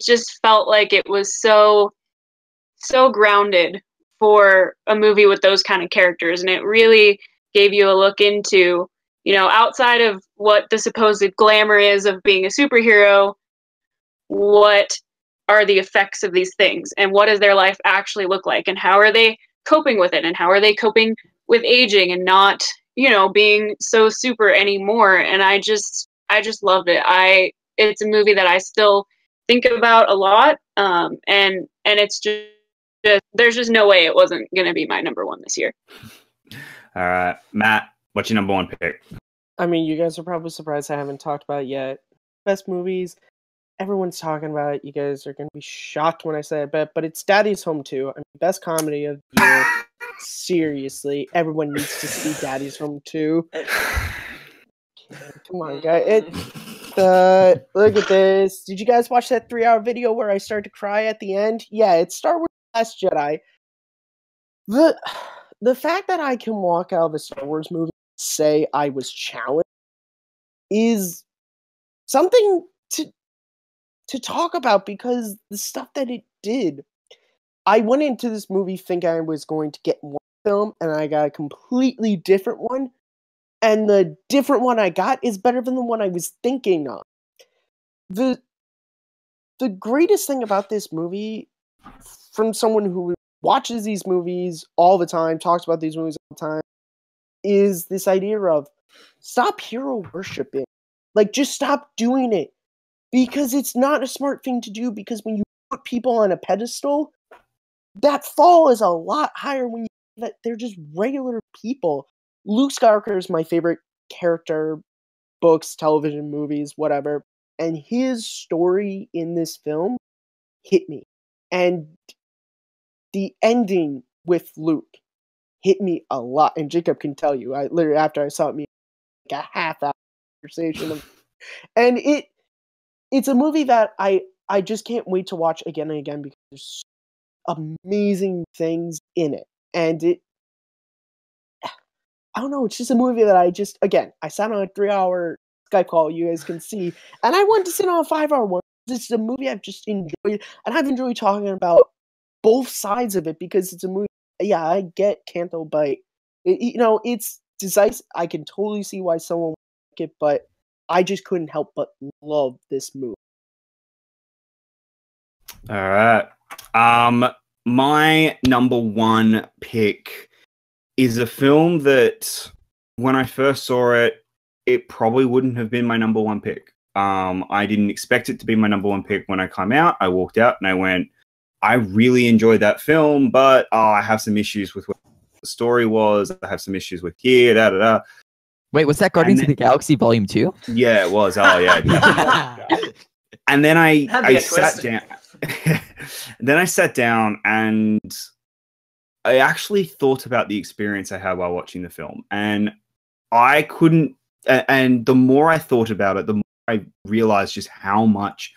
just felt like it was so grounded for a movie with those kind of characters, and it really gave you a look into, you know, outside of what the supposed glamour is of being a superhero, what are the effects of these things, and what does their life actually look like, and how are they coping with it, and how are they coping with aging and not, you know, being so super anymore. And I just loved it. It's a movie that I still think about a lot, and it's just there's just no way it wasn't going to be my number one this year. All right, Matt, what's your number one pick? I mean, you guys are probably surprised I haven't talked about it yet. Best movies, everyone's talking about it. You guys are going to be shocked when I say it, but it's Daddy's Home 2. I mean, best comedy of the year. Seriously, everyone needs to see Daddy's Home 2. Come on, guys. Look at this. Did you guys watch that 3-hour video where I started to cry at the end? Yeah, it's Star Wars Last Jedi. The fact that I can walk out of a Star Wars movie and say I was challenged is something to talk about, because the stuff that it did. I went into this movie thinking I was going to get one film, and I got a completely different one. And the different one I got is better than the one I was thinking of. The greatest thing about this movie, from someone who watches these movies all the time, talks about these movies all the time, is this idea of stop hero worshiping. Like, just stop doing it. Because it's not a smart thing to do, because when you put people on a pedestal, that fall is a lot higher when that they're just regular people. Luke Skywalker is my favorite character, books, television, movies, whatever. And his story in this film hit me. And the ending with Luke hit me a lot. And Jacob can tell you, I literally, after I saw it, me like a half-hour conversation of, and it's a movie that I just can't wait to watch again and again, because there's amazing things in it. And I don't know, it's just a movie that I sat on a 3-hour Skype call, you guys can see, and I wanted to sit on a 5-hour one. It's a movie I've just enjoyed, and I've enjoyed talking about both sides of it, because it's a movie, yeah, I get Canto Bite. It's decisive. I can totally see why someone would like it, but I just couldn't help but love this movie. All right. My number one pick is a film that when I first saw it, it probably wouldn't have been my number one pick. I didn't expect it to be my number one pick when I came out. I walked out and I went, I really enjoyed that film, but I have some issues with what the story was. I have some issues with here, da da da. Wait, was that Guardians of the Galaxy Volume 2? Yeah, it was. Oh, yeah. And then I sat down. Then I sat down and I actually thought about the experience I had while watching the film. And I couldn't, and the more I thought about it, the more I realized just how much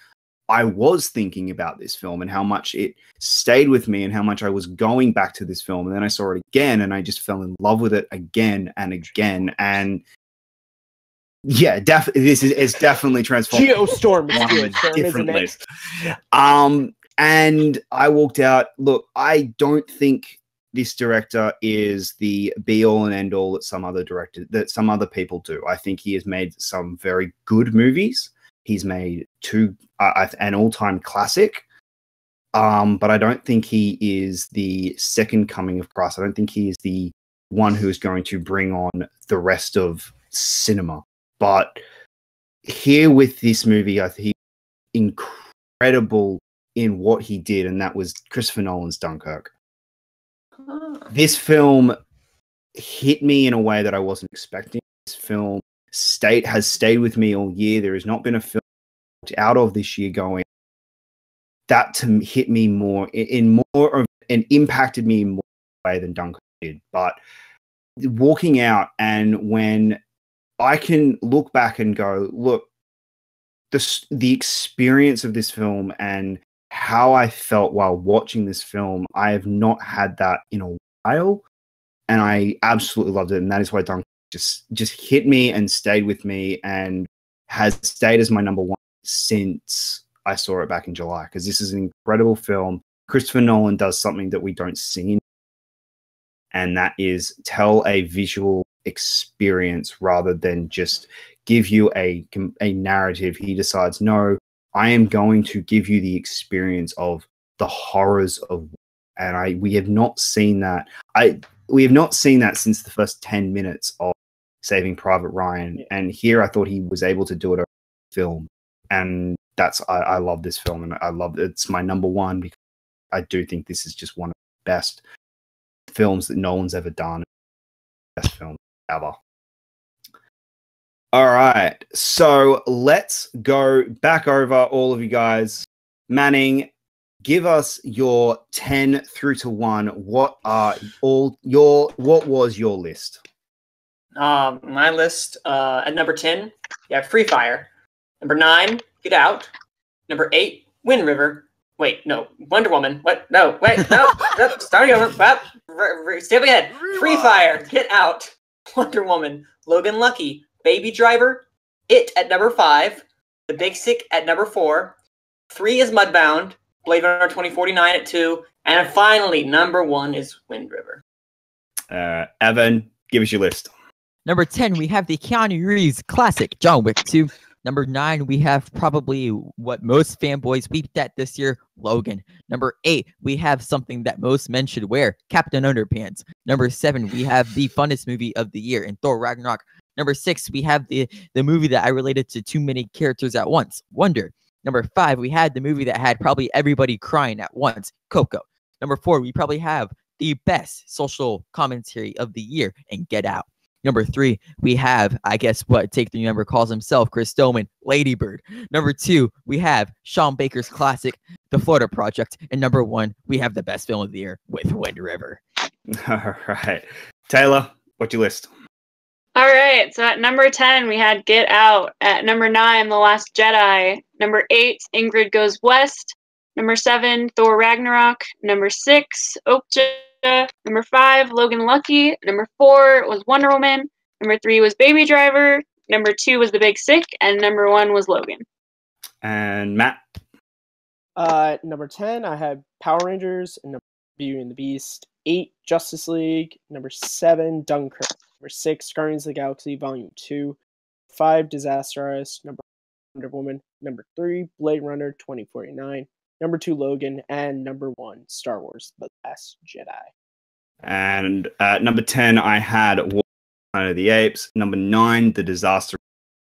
I was thinking about this film and how much it stayed with me and how much I was going back to this film. And then I saw it again and I just fell in love with it again and again. And yeah, it's definitely transformed. Geostorm differently. Isn't it? And I walked out. Look, I don't think this director is the be all and end all that some other people do. I think he has made some very good movies. He's made an all-time classic. But I don't think he is the second coming of Christ. I don't think he is the one who is going to bring on the rest of cinema. But here with this movie, I think he's incredible in what he did, and that was Christopher Nolan's Dunkirk. This film hit me in a way that I wasn't expecting. This film has stayed with me all year. There has not been a film out of this year going that to hit me more in more of and impacted me in more way than Dunkirk did. But walking out, and when I can look back and go, look, the experience of this film and how I felt while watching this film, I have not had that in a while, and I absolutely loved it. And that is why Dunkirk just hit me and stayed with me, and has stayed as my number one since I saw it back in July, because this is an incredible film. Christopher Nolan does something that we don't see, and that is tell a visual experience rather than just give you a narrative. He decides, no, I am going to give you the experience of the horrors of, and we have not seen that. We have not seen that since the first 10 minutes of Saving Private Ryan. And here I thought he was able to do it over film. And I love this film, and I love it's my number one, because I do think this is just one of the best films that Nolan's ever done. Best film ever. All right, so let's go back over all of you guys. Manning, give us your 10 through to 1. What was your list? My list at number 10, you have Free Fire. Number 9, Get Out. Number 8, Wind River. Wait, no, Wonder Woman. What? No, wait, no. Starting over. Step ahead. Free Fire, Get Out, Wonder Woman, Logan Lucky, Baby Driver, It at number 5, The Big Sick at number 4, 3 is Mudbound, Blade Runner 2049 at 2, and finally, number 1 is Wind River. Evan, give us your list. Number 10, we have the Keanu Reeves classic, John Wick 2. Number 9, we have probably what most fanboys weeped at this year, Logan. Number 8, we have something that most men should wear, Captain Underpants. Number 7, we have the funnest movie of the year in Thor Ragnarok. Number 6, we have the movie that I related to too many characters at once, Wonder. Number 5, we had the movie that had probably everybody crying at once, Coco. Number 4, we probably have the best social commentary of the year in Get Out. Number 3, we have, I guess what Take 3 member calls himself, Chris Stoneman, Lady Bird. Number 2, we have Sean Baker's classic, The Florida Project. And number 1, we have the best film of the year with Wind River. All right. Taylor, what's your list? All right, so at number 10, we had Get Out. At number 9, The Last Jedi. Number 8, Ingrid Goes West. Number 7, Thor Ragnarok. Number 6, Okja. Number 5, Logan Lucky. Number 4 was Wonder Woman. Number 3 was Baby Driver. Number 2 was The Big Sick. And number 1 was Logan. And Matt? Number 10, I had Power Rangers. And number Beauty and the Beast. 8, Justice League. Number 7, Dunkirk. Number 6, Guardians of the Galaxy Volume 2. 5, Disaster Artist. Number 4, Wonder Woman. Number 3, Blade Runner 2049. Number 2, Logan. And number 1, Star Wars The Last Jedi. And at number 10, I had Planet of the Apes. Number 9, The Disaster.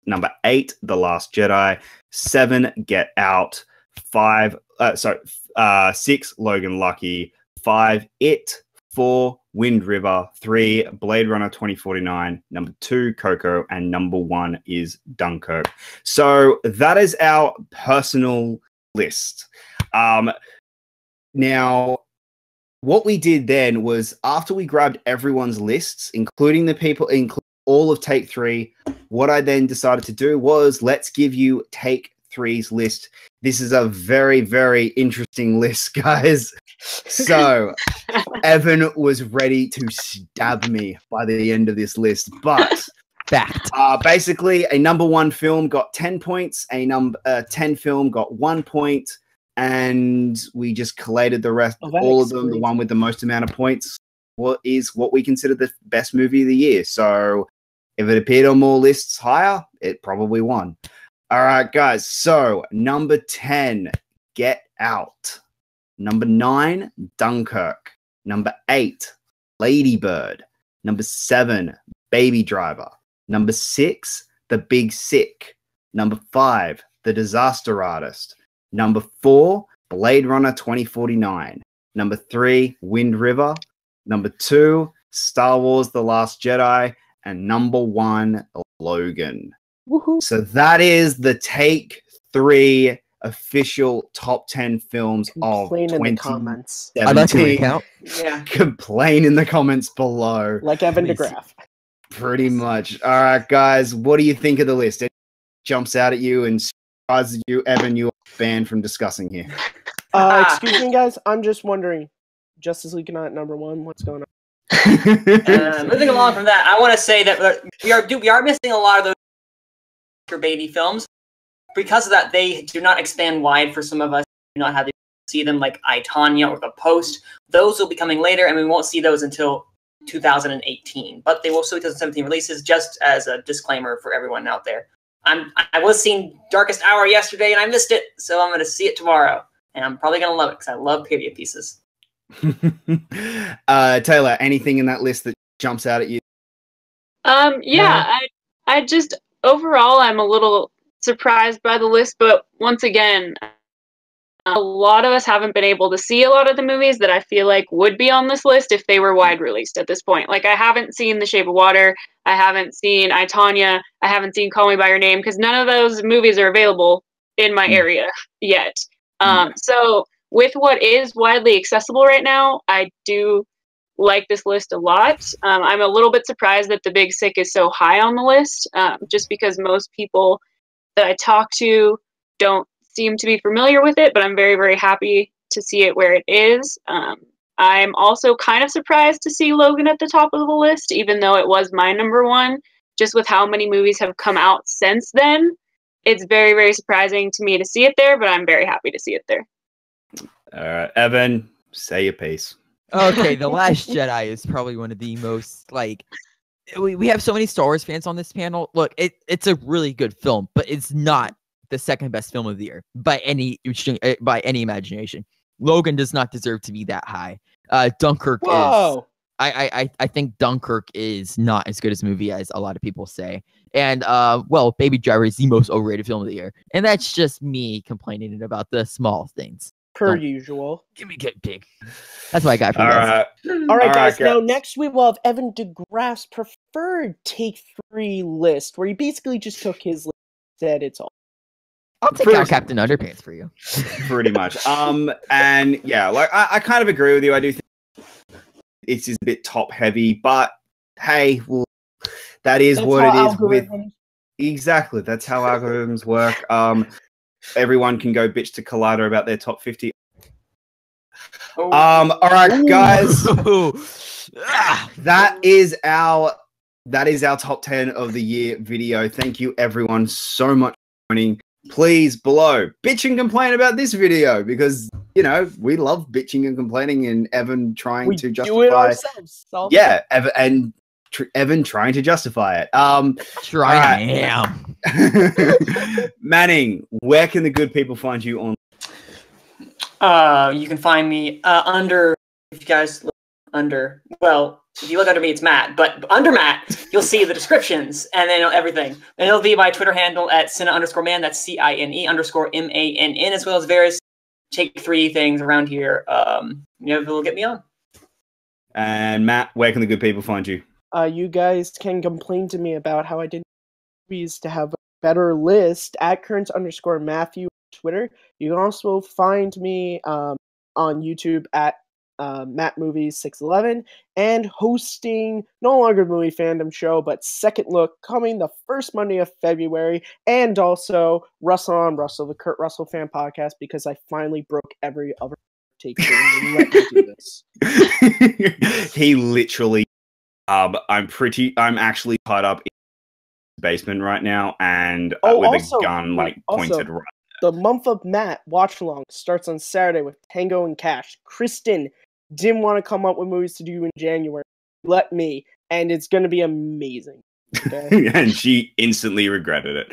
Number 8, The Last Jedi. 7, Get Out. 6, Logan Lucky. 5, It. 4, Wind River. 3, Blade Runner 2049. Number 2, Coco. And number 1 is Dunkirk. So that is our personal list. Now, what we did then was, after we grabbed everyone's lists, including all of Take 3, what I then decided to do was, let's give you Take 3's list. This is a very, very interesting list, guys. So, Evan was ready to stab me by the end of this list, but basically, a number 1 film got 10 points, a number 10 film got 1 point, and we just collated the rest, all of them. The one with the most amount of points what we consider the best movie of the year. So if it appeared on more lists higher, it probably won. All right, guys. So number 10, Get Out. Number 9, Dunkirk. Number 8, Lady Bird. Number 7, Baby Driver. Number 6, The Big Sick. Number 5, The Disaster Artist. Number 4, Blade Runner 2049. Number 3, Wind River. Number 2, Star Wars: The Last Jedi, and number 1, Logan. Woohoo. So that is the Take 3 official top 10 films Complain of in the comments. I'd like to 2017. recount. Yeah. Complain in the comments below. Like Evan Please. DeGraff. Pretty much. All right, guys, what do you think of the list? It jumps out at you and surprises you. Evan, you are banned from discussing here. Excuse me, guys. I'm just wondering. Justice League not number 1. What's going on? Moving along from that, I want to say that we are missing a lot of those Beatty films. Because of that, they do not expand wide for some of us. Do not have to see them, like I, Tonya or The Post. Those will be coming later, and we won't see those until 2018. But they will still be 2017 releases, just as a disclaimer for everyone out there. I was seeing Darkest Hour yesterday, and I missed it, so I'm going to see it tomorrow. And I'm probably going to love it, because I love period pieces. Taylor, anything in that list that jumps out at you? Yeah, I just, overall, I'm a little surprised by the list, but once again, a lot of us haven't been able to see a lot of the movies that I feel like would be on this list if they were wide released at this point. Like, I haven't seen The Shape of Water, I haven't seen I, Tonya, I haven't seen Call Me By Your Name, because none of those movies are available in my area yet. So with what is widely accessible right now, I do like this list a lot. I'm a little bit surprised that The Big Sick is so high on the list, just because most people that I talk to don't seem to be familiar with it, but I'm very, very happy to see it where it is. I'm also kind of surprised to see Logan at the top of the list, even though it was my number 1, just with how many movies have come out since then. It's very, very surprising to me to see it there, but I'm very happy to see it there. All right, Evan, say your piece. Okay, The Last Jedi is probably one of the most, like, we have so many Star Wars fans on this panel. Look, it's a really good film, but it's not the second best film of the year by any imagination. Logan does not deserve to be that high. Dunkirk is. I think Dunkirk is not as good as a movie as a lot of people say. And well, Baby Driver is the most overrated film of the year, and that's just me complaining about the small things. Per usual. Give me get big. That's what I got for you guys. All right, guys. Now, next we will have Evan DeGraff's preferred Take 3 list, where he basically just took his list and said it's all. I'll take out Captain Underpants for you. Pretty much. And yeah, like I kind of agree with you. I do think it's a bit top heavy, but hey, well, that is what it is with. Exactly. That's how algorithms work. Everyone can go bitch to Collider about their top 50. All right, guys. That is our top 10 of the year video. Thank you everyone so much for joining. Please below bitch and complain about this video, because you know we love bitching and complaining, and Evan trying to justify. We do it ourselves. Yeah, Evan trying to justify it. Manning, where can the good people find you on? You can find me under. If you guys look under, well, if you look under me, it's Matt. But under Matt, you'll see the descriptions and then everything. And it'll be my Twitter handle at Cine_man. That's CINE_MANN, as well as various Take 3 things around here. It'll get me on. And Matt, where can the good people find you? You guys can complain to me about how I didn't movies to have a better list at currents_Matthew on Twitter. You can also find me on YouTube at MattMovies611 and hosting no longer Movie Fandom Show, but Second Look coming the first Monday of February, and also Russell on Russell, the Kurt Russell fan podcast, because I finally broke every other take thing and let me do this. He literally. I'm actually tied up in the basement right now, and with a gun pointed right. The month of Matt watch along starts on Saturday with Tango and Cash. Kristen didn't want to come up with movies to do in January. Let me, and it's going to be amazing. Okay? And she instantly regretted it.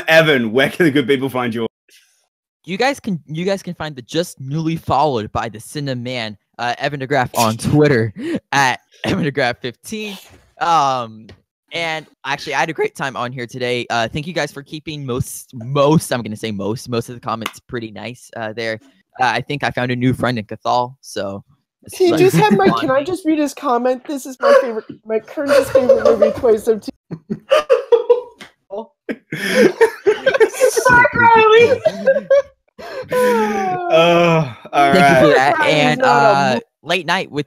Evan, where can the good people find you? You guys can find the just newly followed by the Cineman Evan DeGraff on Twitter at Evan DeGraff 15. And actually, I had a great time on here today. Thank you guys for keeping most of the comments pretty nice there. I think I found a new friend in Cathal, so He Like, just had my. on Can I me. just read his comment? This is my favorite, my current favorite movie, 2017. So predictable. Oh, all Thank you for right. that. Riley's And not a late night with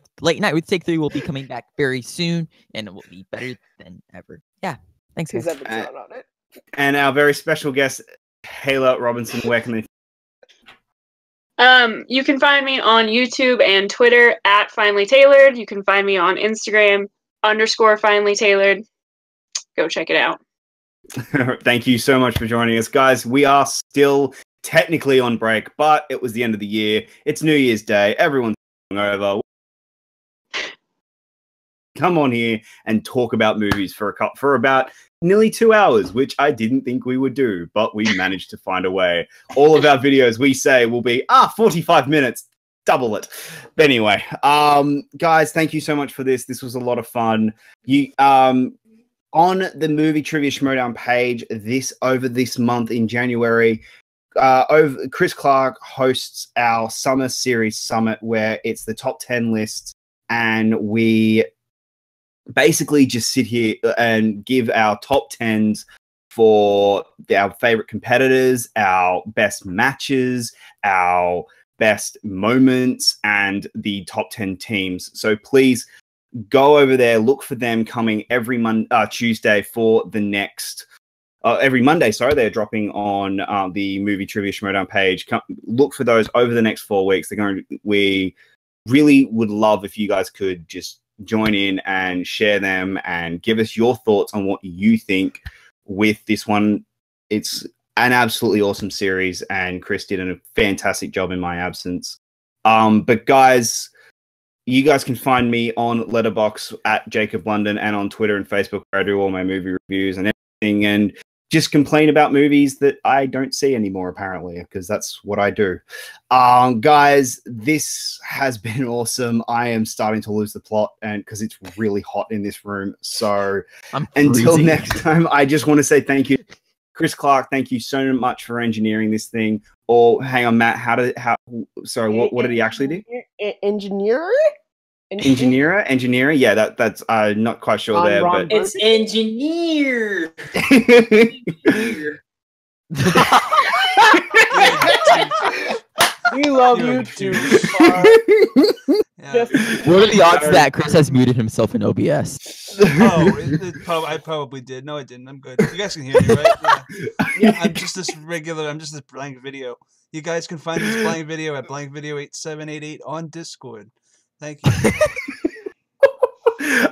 Take 3 will be coming back very soon, and it will be better than ever. Yeah. Thanks, Because guys. I've been drawn on it. And our very special guest, Hayla Robinson, where can they? You can find me on YouTube and Twitter at Finally Tailored. You can find me on Instagram _Finally Tailored. Go check it out. Thank you so much for joining us, guys. We are still technically on break, but it was the end of the year. It's New Year's Day. Everyone's over. Come on here and talk about movies for about nearly 2 hours, which I didn't think we would do, but we managed to find a way. All of our videos we say will be 45 minutes, double it. But anyway, guys, thank you so much for this. This was a lot of fun. You on the Movie Trivia Schmodown page over this month in January, Chris Clark hosts our summer series summit, where it's the top 10 lists, and we basically just sit here and give our top 10s for our favorite competitors, our best matches, our best moments, and the top 10 teams. So please go over there, look for them coming every Tuesday for the next every Monday, sorry, they're dropping on the Movie Trivia Schmodown page. Look for those over the next 4 weeks. We really would love if you guys could just join in and share them and give us your thoughts on what you think with this one. It's an absolutely awesome series, and Chris did a fantastic job in my absence. But guys, you guys can find me on Letterboxd at Jacob London, and on Twitter and Facebook, where I do all my movie reviews and everything, and just complain about movies that I don't see anymore, apparently, because that's what I do. Guys, this has been awesome. I am starting to lose the plot, and because it's really hot in this room. So until freezing. next time, I just want to say thank you, Chris Clark. Thank you so much for engineering this thing. Or hang on, Matt. Sorry, what did he actually do? Engineer? Engineer. Yeah, that's not quite sure there, but It's engineer. We love you too. Yeah. What are the odds that Chris has muted himself in OBS? I probably did. No, I didn't. I'm good. You guys can hear me, right? Yeah. I'm just this blank video. You guys can find this blank video at blankvideo8788 on Discord. Thank you.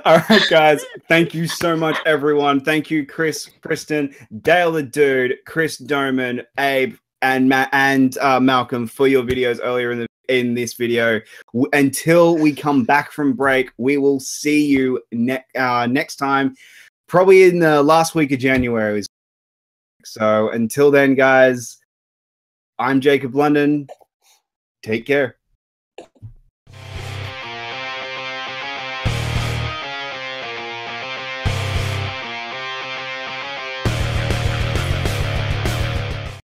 All right, guys. Thank you so much, everyone. Thank you, Chris, Kristen, Dale the Dude, Chris Doman, Abe, and Matt and Malcolm for your videos earlier in this video. Until we come back from break, we will see you next time, probably in the last week of January. So until then, guys, I'm Jacob London. Take care.